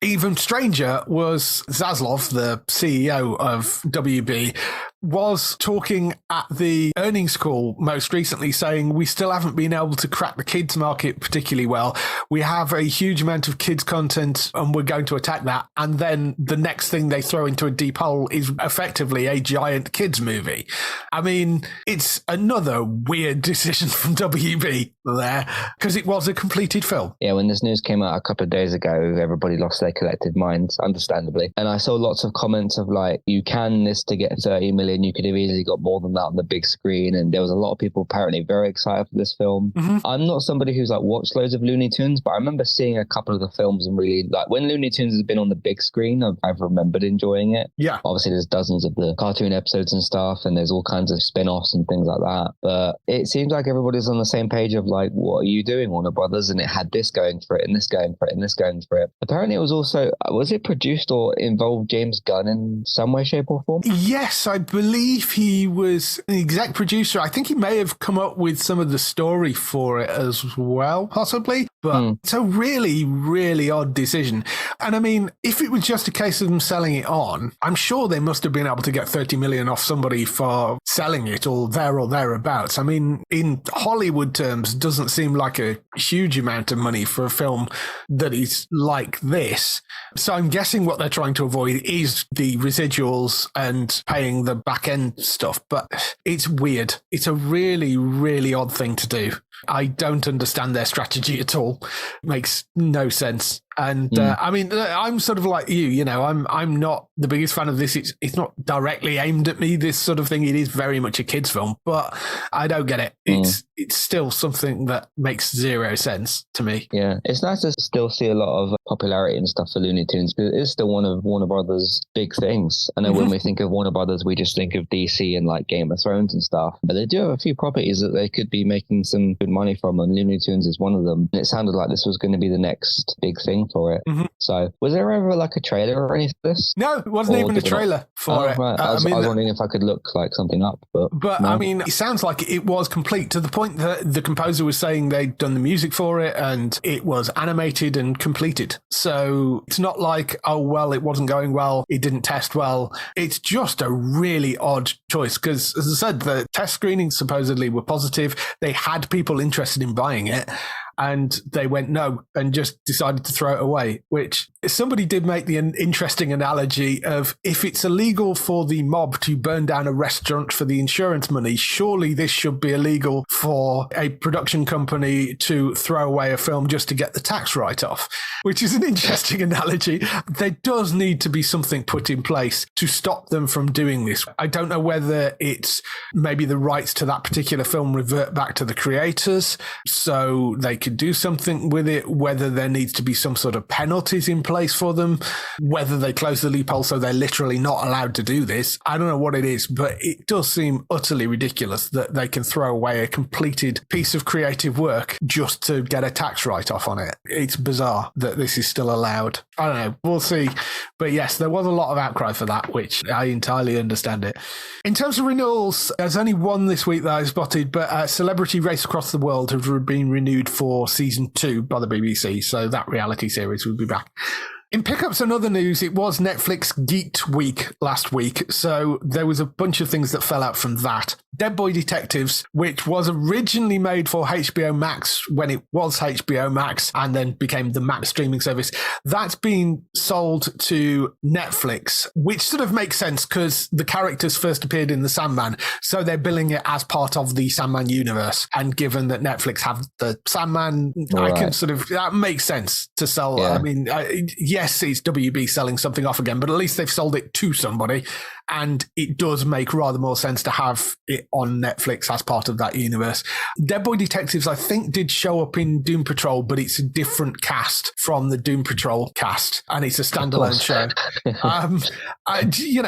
Speaker 1: Even stranger was Zaslav, the CEO of WB, was talking at the earnings call most recently saying, we still haven't been able to crack the kids market particularly well. We have a huge amount of kids content and we're going to attack that. And then the next thing they throw into a deep hole is effectively a giant kids movie. I mean, it's another weird decision from WB there, because it was a completed film.
Speaker 3: Yeah, when this news came out a couple of days ago, everybody lost their collective minds, understandably. And I saw lots of comments of like, you can this to get 30 million, you could have easily got more than that on the big screen. And there was a lot of people apparently very excited for this film. I'm not somebody who's like watched loads of Looney Tunes, but I remember seeing a couple of the films and really like when Looney Tunes has been on the big screen, I've remembered enjoying it.
Speaker 1: Yeah.
Speaker 3: Obviously there's dozens of the cartoon episodes and stuff, and there's all kinds of spin-offs and things like that. But it seems like everybody's on the same page of like, what are you doing, Warner Brothers? And it had this going for it and this going for it and this going for it. Apparently it was also, was it produced or involved James Gunn in some way, shape or form?
Speaker 1: Yes, I believe he was an exec producer. I think he may have come up with some of the story for it as well, possibly. But it's a really, really odd decision. And I mean, if it was just a case of them selling it on, I'm sure they must have been able to get 30 million off somebody for selling it or there or thereabouts. I mean, in Hollywood terms, doesn't seem like a huge amount of money for a film that is like this. So I'm guessing what they're trying to avoid is the residuals and paying the back end stuff. But it's weird. It's a really, really odd thing to do. I don't understand their strategy at all. It makes no sense. And I mean, I'm sort of like you know, I'm not the biggest fan of this. It's not directly aimed at me, this sort of thing. It is very much a kid's film, but I don't get it. It's still something that makes zero sense to me.
Speaker 3: Yeah, it's nice to still see a lot of popularity and stuff for Looney Tunes, because it is still one of Warner Brothers' big things. I know when we think of Warner Brothers, we just think of DC and like Game of Thrones and stuff, but they do have a few properties that they could be making some good money from, and Looney Tunes is one of them. And it sounded like this was going to be the next big thing thing for it.
Speaker 1: Mm-hmm.
Speaker 3: So was there ever like a trailer or anything for this?
Speaker 1: No, it wasn't even a trailer for it.
Speaker 3: Right. I was wondering if I could look like something up, but no.
Speaker 1: I mean, it sounds like it was complete to the point that the composer was saying they'd done the music for it and it was animated and completed. So it's not like, oh, well, it wasn't going well, it didn't test well. It's just a really odd choice because, as I said, the test screenings supposedly were positive. They had people interested in buying it. And they went no and just decided to throw it away, which somebody did make the interesting analogy of if it's illegal for the mob to burn down a restaurant for the insurance money, surely this should be illegal for a production company to throw away a film just to get the tax write-off, which is an interesting analogy. There does need to be something put in place to stop them from doing this. I don't know whether it's maybe the rights to that particular film revert back to the creators so they could do something with it, whether there needs to be some sort of penalties in place for them, whether they close the loophole so they're literally not allowed to do this. I don't know what it is, but it does seem utterly ridiculous that they can throw away a completed piece of creative work just to get a tax write-off on it. It's bizarre that this is still allowed. I don't know. We'll see. But yes, there was a lot of outcry for that, which I entirely understand it. In terms of renewals, there's only one this week that I spotted, but Celebrity Race Across the World have been renewed for season 2 by the BBC, so that reality series will be back. In pickups and other news, it was Netflix Geeked Week last week, so there was a bunch of things that fell out from that. Dead Boy Detectives, which was originally made for HBO Max when it was HBO Max and then became the Max streaming service, that's been sold to Netflix, which sort of makes sense because the characters first appeared in The Sandman, so they're billing it as part of the Sandman universe. And given that Netflix have the Sandman, right, I can sort of, that makes sense to sell. Yeah. I mean, yes, it's WB selling something off again, but at least they've sold it to somebody. And it does make rather more sense to have it on Netflix as part of that universe. Dead Boy Detectives, I think, did show up in Doom Patrol, but it's a different cast from the Doom Patrol cast, and it's a standalone show.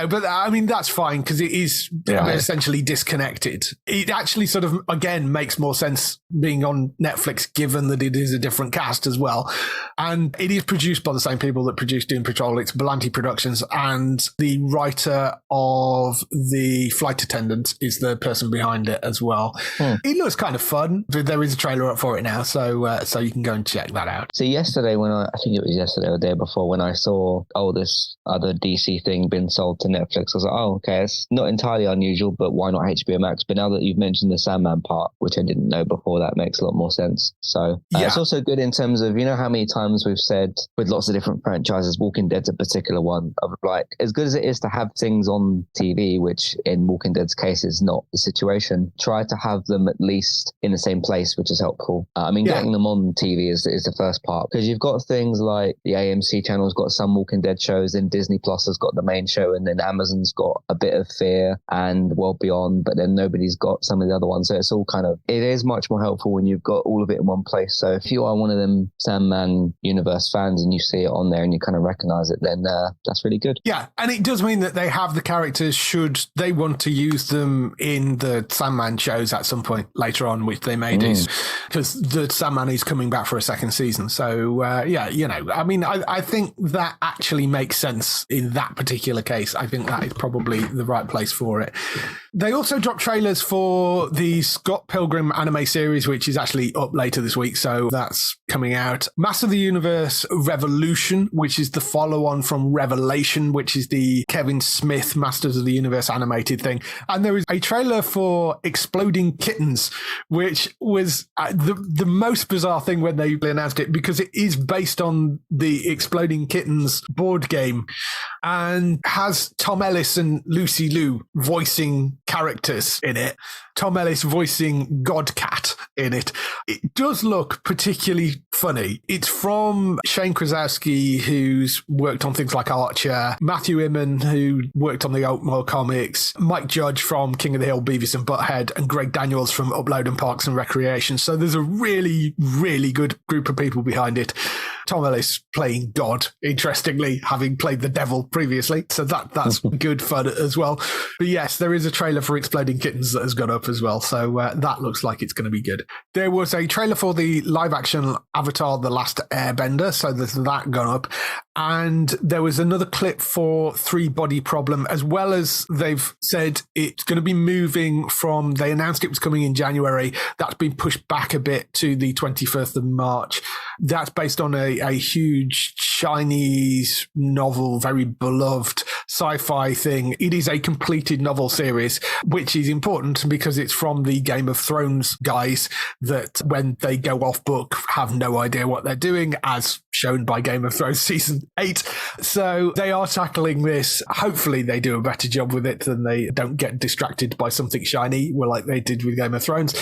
Speaker 1: But I mean, that's fine because it is essentially disconnected. It actually sort of, again, makes more sense being on Netflix given that it is a different cast as well. And it is produced by the same people that produced Doom Patrol. It's Belanti Productions, and the writer of The Flight Attendant is the person behind it as well. It looks kind of fun. There is a trailer up for it now, so you can go and check that out.
Speaker 3: So yesterday I think it was yesterday or the day before when I saw, this other DC thing being sold to Netflix, I was like, okay, it's not entirely unusual, but why not HBO Max? But now that you've mentioned the Sandman part, which I didn't know before, that makes a lot more sense. So it's also good in terms of, how many times we've said with lots of different franchises, Walking Dead's a particular one, of like, as good as it is to have things on TV, which in Walking Dead's case is not the situation, try to have them at least in the same place, which is helpful. Getting them on TV is the first part, because you've got things like the AMC channel's got some Walking Dead shows, and Disney Plus has got the main show, and then Amazon's got a bit of Fear and World Beyond, but then nobody's got some of the other ones. So it's all it is much more helpful when you've got all of it in one place. So if you are one of them Sandman universe fans and you see it on there and you kind of recognize it, then that's really good.
Speaker 1: Yeah, and it does mean that they have the characters should they want to use them in the Sandman shows at some point later on, which they may do, because the Sandman is coming back for a second season. So I think that actually makes sense in that particular case. I think that is probably the right place for it. They also dropped trailers for the Scott Pilgrim anime series, which is actually up later this week, so that's coming out. Master of the Universe Revolution, which is the follow-on from Revelation, which is the Kevin Smith Masters of the Universe animated thing. And there is a trailer for Exploding Kittens, which was the most bizarre thing when they announced it, because it is based on the Exploding Kittens board game and has Tom Ellis and Lucy Liu voicing characters in it. Tom Ellis voicing Godcat in it. It does look particularly funny. It's from Shane Krasowski, who's worked on things like Archer, Matthew Inman, who worked on the Oakmore comics, Mike Judge from King of the Hill, Beavis and Butthead, and Greg Daniels from Upload and Parks and Recreation. So there's a really, really good group of people behind it. Tom Ellis playing God, interestingly, having played the devil previously. So that's good fun as well. But yes, there is a trailer for Exploding Kittens that has gone up as well. So that looks like it's going to be good. There was a trailer for the live action Avatar: The Last Airbender. So there's that gone up. And there was another clip for Three Body Problem, as well as they've said it's going to be moving from, they announced it was coming in January. That's been pushed back a bit to the 21st of March. That's based on a huge Chinese novel, very beloved sci-fi thing. It is a completed novel series, which is important because it's from the Game of Thrones guys that when they go off book have no idea what they're doing, as shown by Game of Thrones season 8. So they are tackling this. Hopefully they do a better job with it than they don't get distracted by something shiny, well, like they did with Game of Thrones.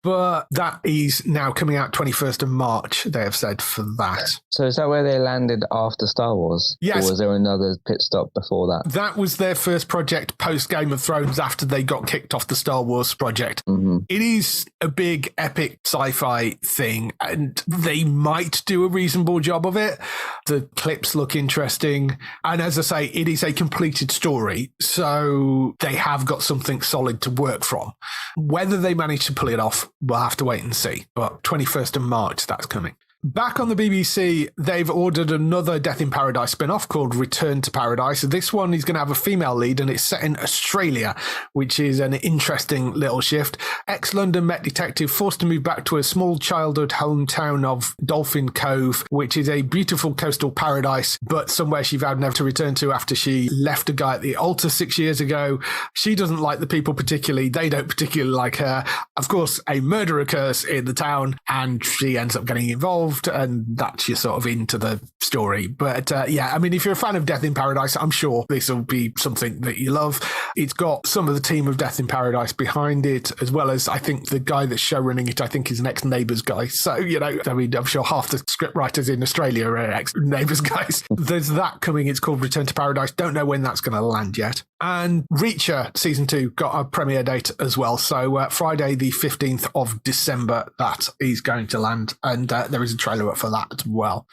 Speaker 1: But that is now coming out 21st of March, they have said, for that.
Speaker 3: So is that where they landed after Star Wars?
Speaker 1: Yes.
Speaker 3: Or was there another pit stop before that?
Speaker 1: That was their first project post Game of Thrones after they got kicked off the Star Wars project.
Speaker 3: Mm-hmm.
Speaker 1: It is a big, epic sci-fi thing, and they might do a reasonable job of it. The clips look interesting. And as I say, it is a completed story, so they have got something solid to work from. Whether they manage to pull it off, we'll have to wait and see. But 21st of March, that's coming. Back on the BBC, they've ordered another Death in Paradise spin-off called Return to Paradise. This one is going to have a female lead, and it's set in Australia, which is an interesting little shift. Ex-London Met detective forced to move back to a small childhood hometown of Dolphin Cove, which is a beautiful coastal paradise, but somewhere she vowed never to return to after she left a guy at the altar 6 years ago. She doesn't like the people particularly. They don't particularly like her. Of course, a murder occurs in the town, and she ends up getting involved. And that's you're sort of into the story. But yeah, I mean, if you're a fan of Death in Paradise, I'm sure this will be something that you love. It's got some of the team of Death in Paradise behind it, as well as I think the guy that's show running it, I think is an ex-Neighbours guy. So, you know, I mean, I'm sure half the script writers in Australia are ex-Neighbours guys. There's that coming. It's called Return to Paradise. Don't know when that's going to land yet. And Reacher Season 2 got a premiere date as well. So Friday the 15th of December, that is going to land. And there is a trailer up for that as well.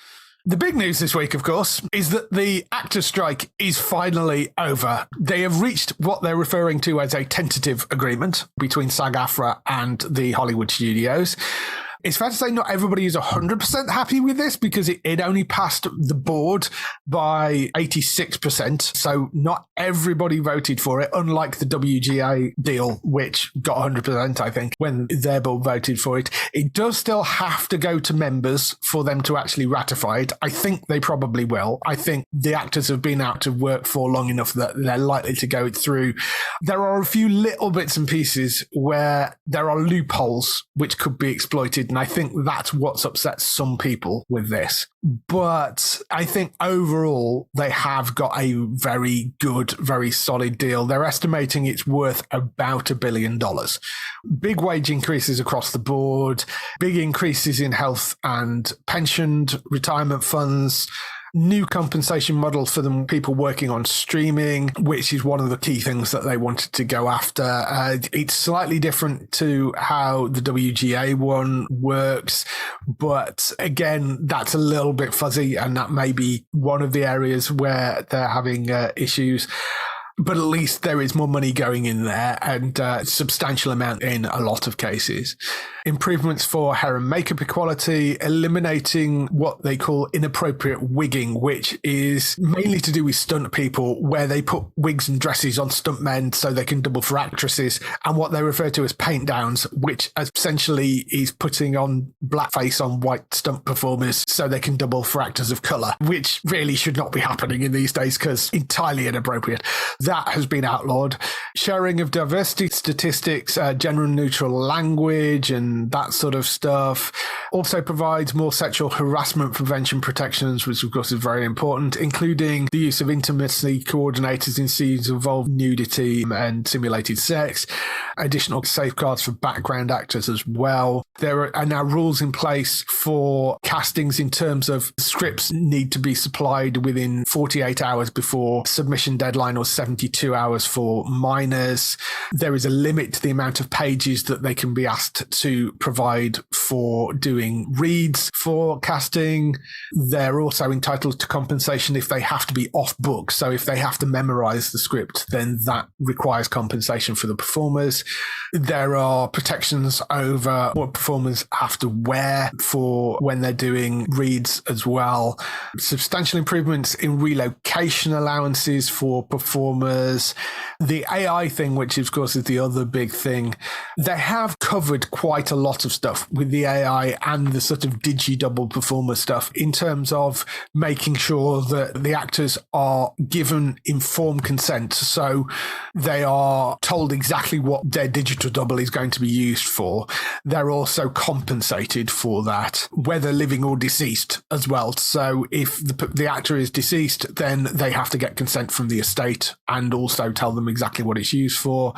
Speaker 1: The big news this week, of course, is that the actors' strike is finally over. They have reached what they're referring to as a tentative agreement between SAG-AFTRA and the Hollywood studios. It's fair to say not everybody is 100% happy with this because it only passed the board by 86%. So not everybody voted for it, unlike the WGA deal, which got 100%, I think, when their board voted for it. It does still have to go to members for them to actually ratify it. I think they probably will. I think the actors have been out of work for long enough that they're likely to go through. There are a few little bits and pieces where there are loopholes which could be exploited. And I think that's what's upset some people with this. But I think overall, they have got a very good, very solid deal. They're estimating it's worth about $1 billion. Big wage increases across the board, big increases in health and pension, retirement funds, new compensation model for the people working on streaming, which is one of the key things that they wanted to go after. It's slightly different to how the WGA one works, but again, that's a little bit fuzzy, and that may be one of the areas where they're having issues. But at least there is more money going in there, and a substantial amount in a lot of cases. Improvements for hair and makeup equality, eliminating what they call inappropriate wigging, which is mainly to do with stunt people, where they put wigs and dresses on stunt men so they can double for actresses, and what they refer to as paint downs, which essentially is putting on blackface on white stunt performers so they can double for actors of colour, which really should not be happening in these days because entirely inappropriate. That has been outlawed. Sharing of diversity statistics, gender neutral language, and that sort of stuff. Also provides more sexual harassment prevention protections, which of course is very important, including the use of intimacy coordinators in scenes involve nudity and simulated sex. Additional safeguards for background actors as well. There are now rules in place for castings in terms of scripts need to be supplied within 48 hours before submission deadline or 72 hours for minors. There is a limit to the amount of pages that they can be asked to to provide for doing reads for casting. They're also entitled to compensation if they have to be off book. So if they have to memorize the script, then that requires compensation for the performers. There are protections over what performers have to wear for when they're doing reads as well. Substantial improvements in relocation allowances for performers. The AI thing, which of course is the other big thing, they have covered quite a lot of stuff with the AI and the sort of digi-double performer stuff in terms of making sure that the actors are given informed consent. So they are told exactly what their digital double is going to be used for. They're also compensated for that, whether living or deceased as well. So if the actor is deceased, then they have to get consent from the estate and also tell them exactly what it's used for.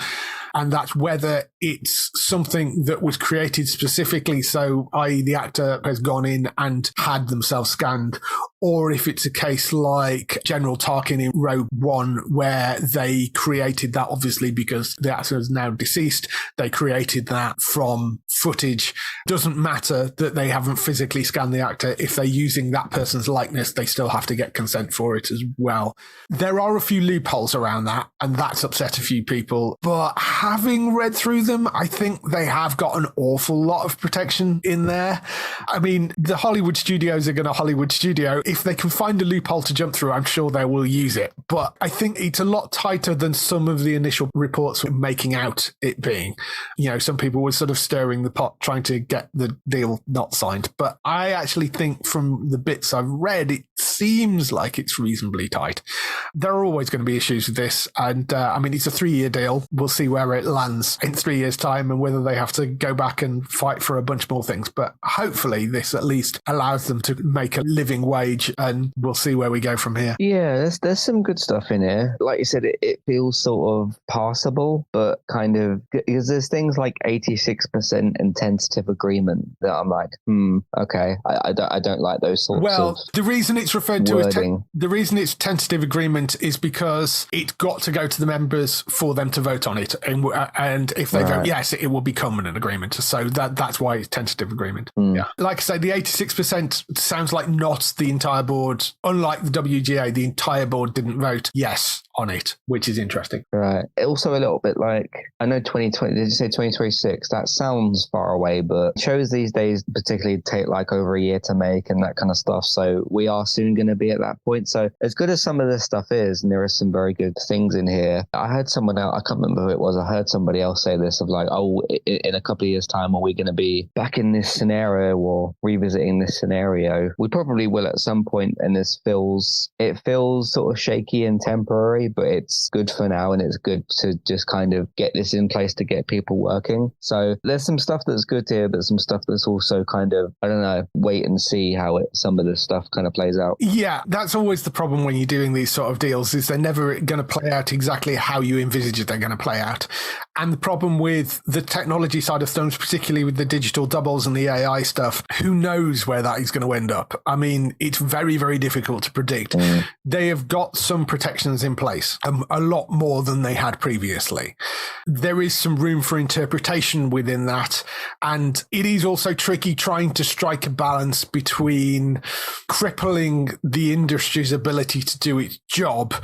Speaker 1: And that's whether it's something that was created specifically, so i.e. the actor has gone in and had themselves scanned, or if it's a case like General Tarkin in Rogue One, where they created that obviously because the actor is now deceased. They created that from footage. Doesn't matter that they haven't physically scanned the actor. If they're using that person's likeness, they still have to get consent for it as well. There are a few loopholes around that, and that's upset a few people. But having read through them, I think they have got an awful lot of protection in there. I mean, the Hollywood studios are going to Hollywood studio. If they can find a loophole to jump through, I'm sure they will use it. But I think it's a lot tighter than some of the initial reports were making out it being. You know, some people were sort of stirring the pot trying to get the deal not signed. But I actually think from the bits I've read, it seems like it's reasonably tight. There are always going to be issues with this. And I mean, it's a 3-year deal. We'll see where it lands in 3 years' time and whether they have to go back and fight for a bunch more things. But hopefully this at least allows them to make a living wage, and we'll see where we go from here.
Speaker 3: Yeah, there's some good stuff in here. Like you said, it feels sort of passable, but kind of, because there's things like 86% and tentative agreement that I'm like, okay, I don't like those sorts of
Speaker 1: Well, the reason it's referred to
Speaker 3: wording.
Speaker 1: as the reason it's tentative agreement is because it's got to go to the members for them to vote on it, and if they vote yes, it will become an agreement. So that's why it's tentative agreement. Yeah, like I say, the 86% sounds like not the entire board. Unlike the WGA, the entire board didn't vote yes on it, which is interesting.
Speaker 3: Right. Also a little bit like, I know 2020, did you say 2026? That sounds far away, but shows these days particularly take like over a year to make and that kind of stuff. So we are soon going to be at that point. So as good as some of this stuff is, and there are some very good things in here, I heard someone else, I can't remember who it was, I heard somebody else say this of like, oh, in a couple of years' time, are we going to be back in this scenario or revisiting this scenario? We probably will at some point, and it feels sort of shaky and temporary, but it's good for now, and it's good to just kind of get this in place to get people working. So there's some stuff that's good here, but some stuff that's also kind of, I don't know, wait and see how some of this stuff kind of plays out.
Speaker 1: Yeah, that's always the problem when you're doing these sort of deals, is they're never going to play out exactly how you envisage it they're going to play out. And the problem with the technology side of things, particularly with the digital doubles and the AI stuff, who knows where that is going to end up? I mean, it's very, very difficult to predict. They have got some protections in place, a lot more than they had previously. There is some room for interpretation within that. And it is also tricky trying to strike a balance between crippling the industry's ability to do its job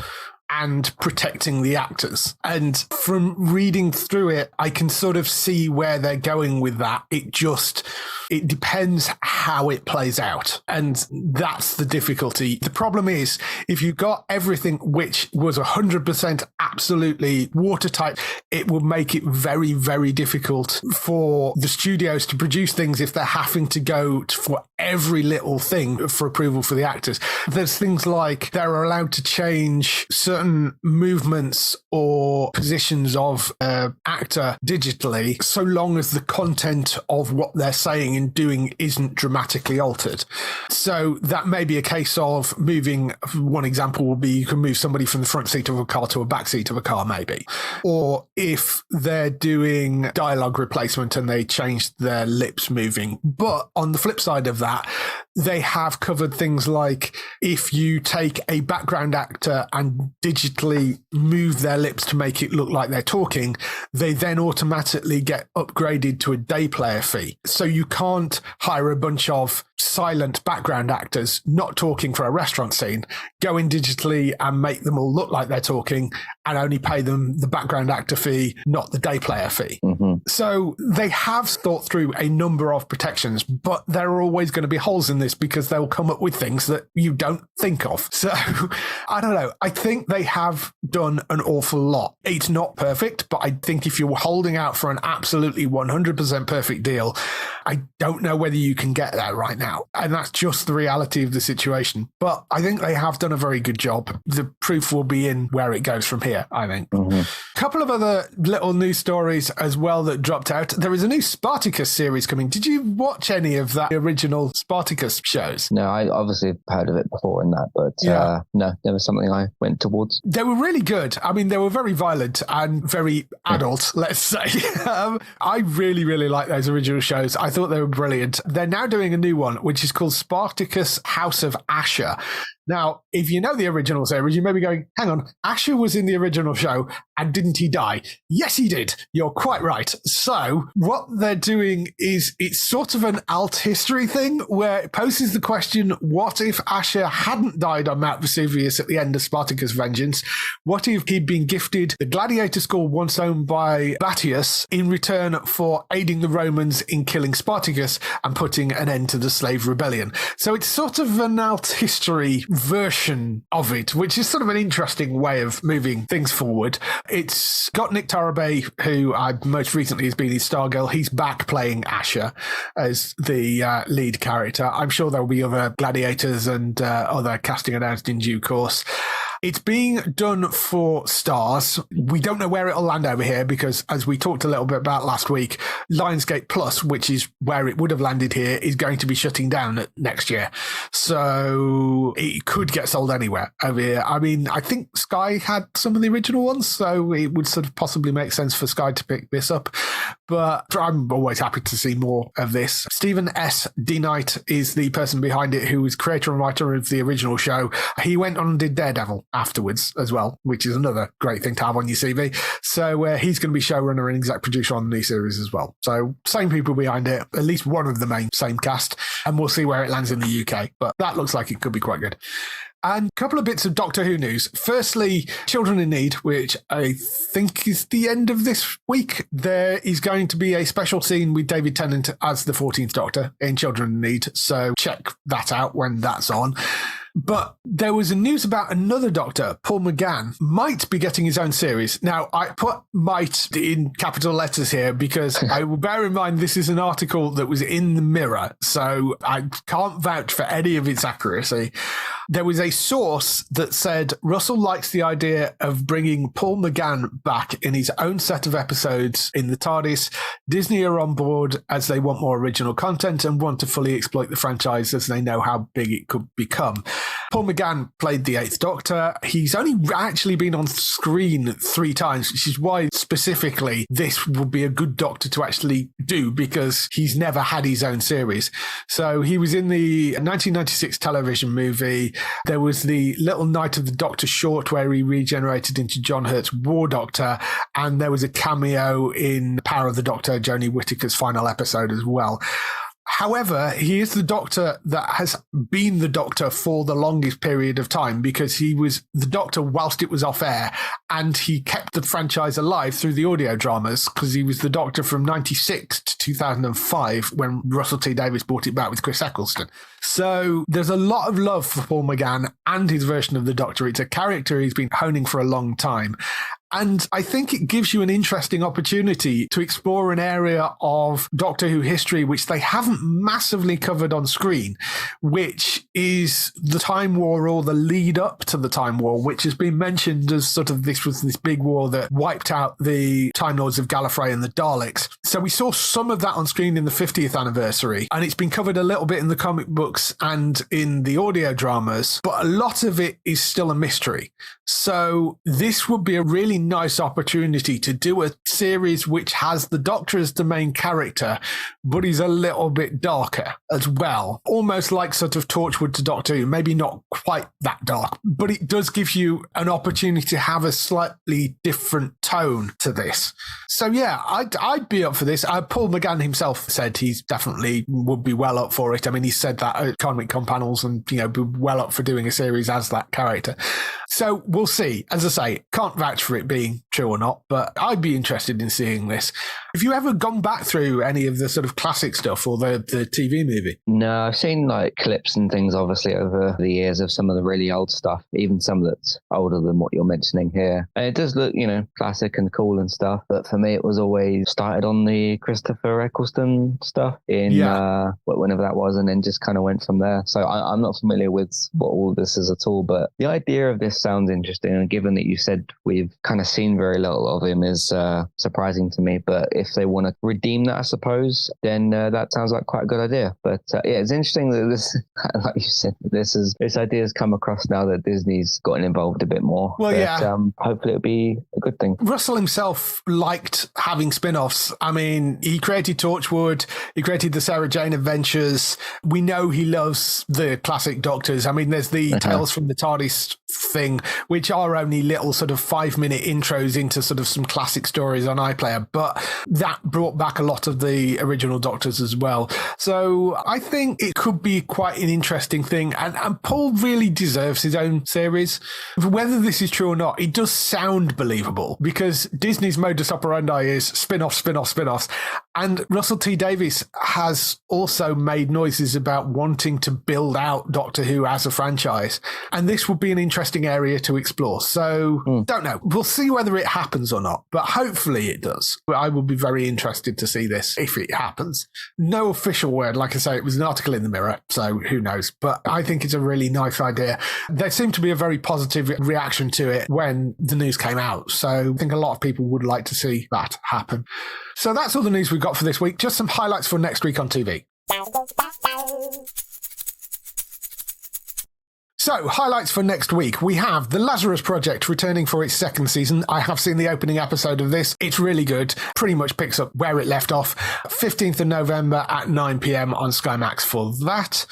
Speaker 1: and protecting the actors. And from reading through it, I can sort of see where they're going with that. It depends how it plays out. And that's the difficulty. The problem is, if you got everything which was 100% absolutely watertight, it will make it very, very difficult for the studios to produce things if they're having to go for every little thing for approval for the actors. There's things like they're allowed to change certain movements or positions of actor digitally, so long as the content of what they're saying and doing isn't dramatically altered. So that may be a case of moving. One example would be you can move somebody from the front seat of a car to a back seat of a car, maybe. Or if they're doing dialogue replacement and they change their lips moving. But on the flip side of that, They have covered things like if you take a background actor and digitally move their lips to make it look like they're talking, they then automatically get upgraded to a day player fee. So you can't hire a bunch of silent background actors not talking for a restaurant scene, go in digitally and make them all look like they're talking and only pay them the background actor fee, not the day player fee.
Speaker 3: Mm-hmm.
Speaker 1: So they have thought through a number of protections, but there are always going to be holes in this because they'll come up with things that you don't think of. So I don't know. I think they have done an awful lot. It's not perfect, but I think if you're holding out for an absolutely 100% perfect deal, I don't know whether you can get that right now. And that's just the reality of the situation. But I think they have done a very good job. The proof will be in where it goes from here, I think.
Speaker 3: Mm-hmm.
Speaker 1: A couple of other little news stories as well that dropped out. There is a new Spartacus series coming. Did you watch any of that original Spartacus shows?
Speaker 3: No, I obviously heard of it before and that, but no, never something I went towards.
Speaker 1: They were really good. I mean, they were very violent and very adult, let's say. I really, really like those original shows. I thought they were brilliant. They're now doing a new one, which is called Spartacus House of Asher. Now, if you know the original series, you may be going, hang on, Asher was in the original show and didn't he die? Yes, he did. You're quite right. So what they're doing is it's sort of an alt history thing where it poses the question, what if Asher hadn't died on Mount Vesuvius at the end of Spartacus' Vengeance? What if he'd been gifted the gladiator school once owned by Batius in return for aiding the Romans in killing Spartacus and putting an end to the slave rebellion? So it's sort of an alt history version of it, which is sort of an interesting way of moving things forward. It's got Nick Tarabay, who most recently has been in Stargirl. He's back playing Asher as the lead character. I'm sure there'll be other gladiators and other casting announced in due course. It's being done for Stars. We don't know where it'll land over here because, as we talked a little bit about last week, Lionsgate Plus, which is where it would have landed here, is going to be shutting down next year. So it could get sold anywhere over here. I mean, I think Sky had some of the original ones, so it would sort of possibly make sense for Sky to pick this up. But I'm always happy to see more of this. Stephen S. D. Knight is the person behind it, who is creator and writer of the original show. He went on and did Daredevil afterwards as well, which is another great thing to have on your CV. So he's going to be showrunner and exec producer on the new series as well. So same people behind it, at least one of the same cast, and we'll see where it lands in the UK. But that looks like it could be quite good. And a couple of bits of Doctor Who news. Firstly, Children in Need, which I think is the end of this week. There is going to be a special scene with David Tennant as the 14th Doctor in Children in Need. So check that out when that's on. But there was a news about another Doctor, Paul McGann, might be getting his own series. Now, I put might in capital letters here because I will bear in mind this is an article that was in the Mirror, so I can't vouch for any of its accuracy. There was a source that said Russell likes the idea of bringing Paul McGann back in his own set of episodes in the TARDIS. Disney are on board as they want more original content and want to fully exploit the franchise as they know how big it could become. Paul McGann played the 8th Doctor. He's only actually been on screen 3 times, which is why specifically this would be a good Doctor to actually do, because he's never had his own series. So he was in the 1996 television movie. There was the Little Night of the Doctor short where he regenerated into John Hurt's War Doctor, and there was a cameo in Power of the Doctor, Jodie Whittaker's final episode as well. However, he is the Doctor that has been the Doctor for the longest period of time, because he was the Doctor whilst it was off air, and he kept the franchise alive through the audio dramas, because he was the Doctor from 96 to 2005 when Russell T Davies brought it back with Chris Eccleston. So there's a lot of love for Paul McGann and his version of the Doctor. It's a character he's been honing for a long time. And I think it gives you an interesting opportunity to explore an area of Doctor Who history which they haven't massively covered on screen, which is the Time War, or the lead up to the Time War, which has been mentioned as sort of this was this big war that wiped out the Time Lords of Gallifrey and the Daleks. So we saw some of that on screen in the 50th anniversary, and it's been covered a little bit in the comic books and in the audio dramas, but a lot of it is still a mystery. So this would be a really nice opportunity to do a series which has the Doctor as the main character, but he's a little bit darker as well. Almost like sort of Torchwood to Doctor Who, maybe not quite that dark, but it does give you an opportunity to have a slightly different tone to this. So yeah, I'd be up for this. Paul McGann himself said he's definitely would be well up for it. I mean, he said that at Comic-Con panels and, be well up for doing a series as that character. So we'll see. As I say, can't vouch for it being true or not, but I'd be interested in seeing this. Have you ever gone back through any of the sort of classic stuff or the TV movie?
Speaker 3: No, I've seen like clips and things, obviously, over the years of some of the really old stuff, even some that's older than what you're mentioning here. And it does look, classic and cool and stuff. But for me, it was always started on the Christopher Eccleston stuff in whenever that was, and then just kind of went from there. So I'm not familiar with what all this is at all, but the idea of this sounds interesting. And given that you said we've kind of seen very little of him is surprising to me. But if they want to redeem that, I suppose, then that sounds like quite a good idea. But it's interesting that this, like you said, this idea has come across now that Disney's gotten involved a bit more.
Speaker 1: Well,
Speaker 3: hopefully it'll be a good thing.
Speaker 1: Russell himself liked having spin-offs. I mean, he created Torchwood, he created the Sarah Jane Adventures. We know he loves the classic Doctors. I mean, there's the Tales from the TARDIS thing, which are only little sort of 5-minute intros into sort of some classic stories on iPlayer, but that brought back a lot of the original Doctors as well. So I think it could be quite an interesting thing, and Paul really deserves his own series. Whether this is true or not, it does sound believable, because Disney's modus operandi is spin-off, spin-offs, and Russell T Davies has also made noises about wanting to build out Doctor Who as a franchise, and this would be an interesting area to explore. So don't know, we'll see whether it happens or not, but hopefully it does. I will be very interested to see this if it happens. No official word, like I say, it was an article in the Mirror, so who knows, but I think it's a really nice idea. There seemed to be a very positive reaction to it when the news came out, so I think a lot of people would like to see that happen. So that's all the news we've got for this week. Just some highlights for next week on TV. So, highlights for next week. We have The Lazarus Project returning for its second season. I have seen the opening episode of this. It's really good. Pretty much picks up where it left off. 15th of November at 9 p.m. on Sky Max for that.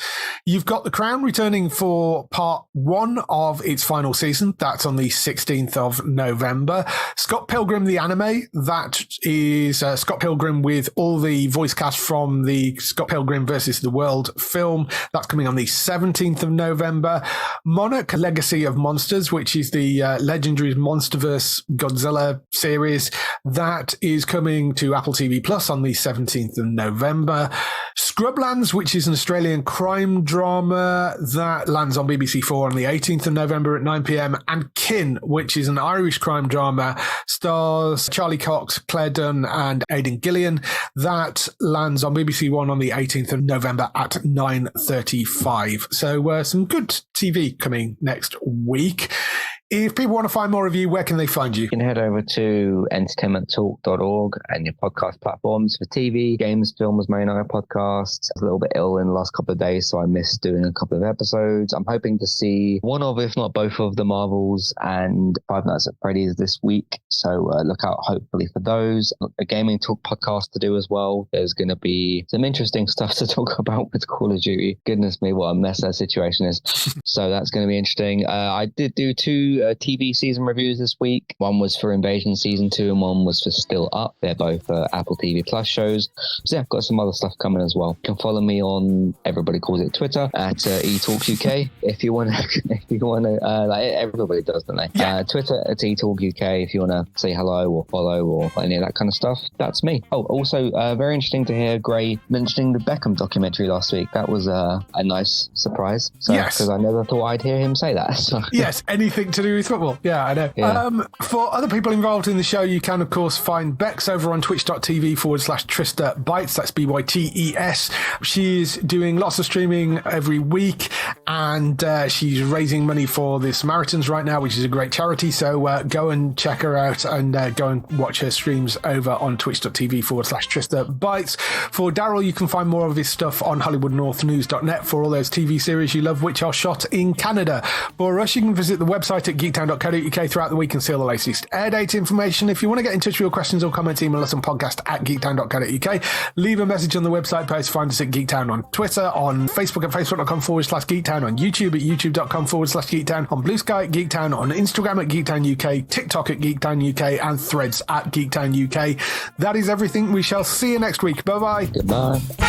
Speaker 1: You've got The Crown returning for part 1 of its final season. That's on the 16th of November. Scott Pilgrim the Anime. That is Scott Pilgrim with all the voice cast from the Scott Pilgrim versus the World film. That's coming on the 17th of November. Monarch Legacy of Monsters, which is the legendary Monsterverse Godzilla series, that is coming to Apple TV Plus on the 17th of November. Scrublands, which is an Australian crime drama, that lands on BBC 4 on the 18th of November at 9 p.m. And Kin, which is an Irish crime drama, stars Charlie Cox, Claire Dunn and Aidan Gillian. That lands on BBC 1 on the 18th of November at 9:35. So some good TV coming next week. If people want to find more of you, where can they find you?
Speaker 3: You can head over to entertainmenttalk.org and your podcast platforms for TV, games, films, main eye podcasts. I was a little bit ill in the last couple of days, so I missed doing a couple of episodes. I'm hoping to see one of, if not both of, the Marvels and Five Nights at Freddy's this week. So look out, hopefully, for those. A gaming talk podcast to do as well. There's going to be some interesting stuff to talk about with Call of Duty. Goodness me, what a mess that situation is. So that's going to be interesting. I did do 2 TV season reviews this week. One was for Invasion Season 2 and one was for Still Up. They're both Apple TV Plus shows. So yeah, I've got some other stuff coming as well. You can follow me on, everybody calls it Twitter, at eTalkUK if you want to, like everybody does, don't they? Yeah. Twitter at eTalkUK if you want to say hello or follow or any of that kind of stuff. That's me. Oh, also very interesting to hear Gray mentioning the Beckham documentary last week. That was a nice surprise. So, yes. Because I never thought I'd hear him say that. So.
Speaker 1: Yes, anything to do with football. Yeah, I know. Yeah. For other people involved in the show, you can, of course, find Bex over on twitch.tv/Trista Bytes. That's BYTES. She's doing lots of streaming every week, and she's raising money for the Samaritans right now, which is a great charity. So go and check her out and go and watch her streams over on twitch.tv/Trista Bytes. For Daryl, you can find more of his stuff on HollywoodNorthNews.net for all those TV series you love, which are shot in Canada. For us, you can visit the website at geektown.co.uk throughout the week and see all the latest air date information. If you want to get in touch with your questions or comments, email us on podcast@geektown.co.uk. Leave a message on the website page. Find us at Geektown on Twitter, on Facebook at facebook.com/Geektown, on YouTube at youtube.com/Geektown, on Blue Sky at Geektown, on Instagram at Geektown UK, TikTok at Geektown UK, and Threads at Geektown UK. That is everything. We shall see you next week. Bye-bye.
Speaker 3: Goodbye.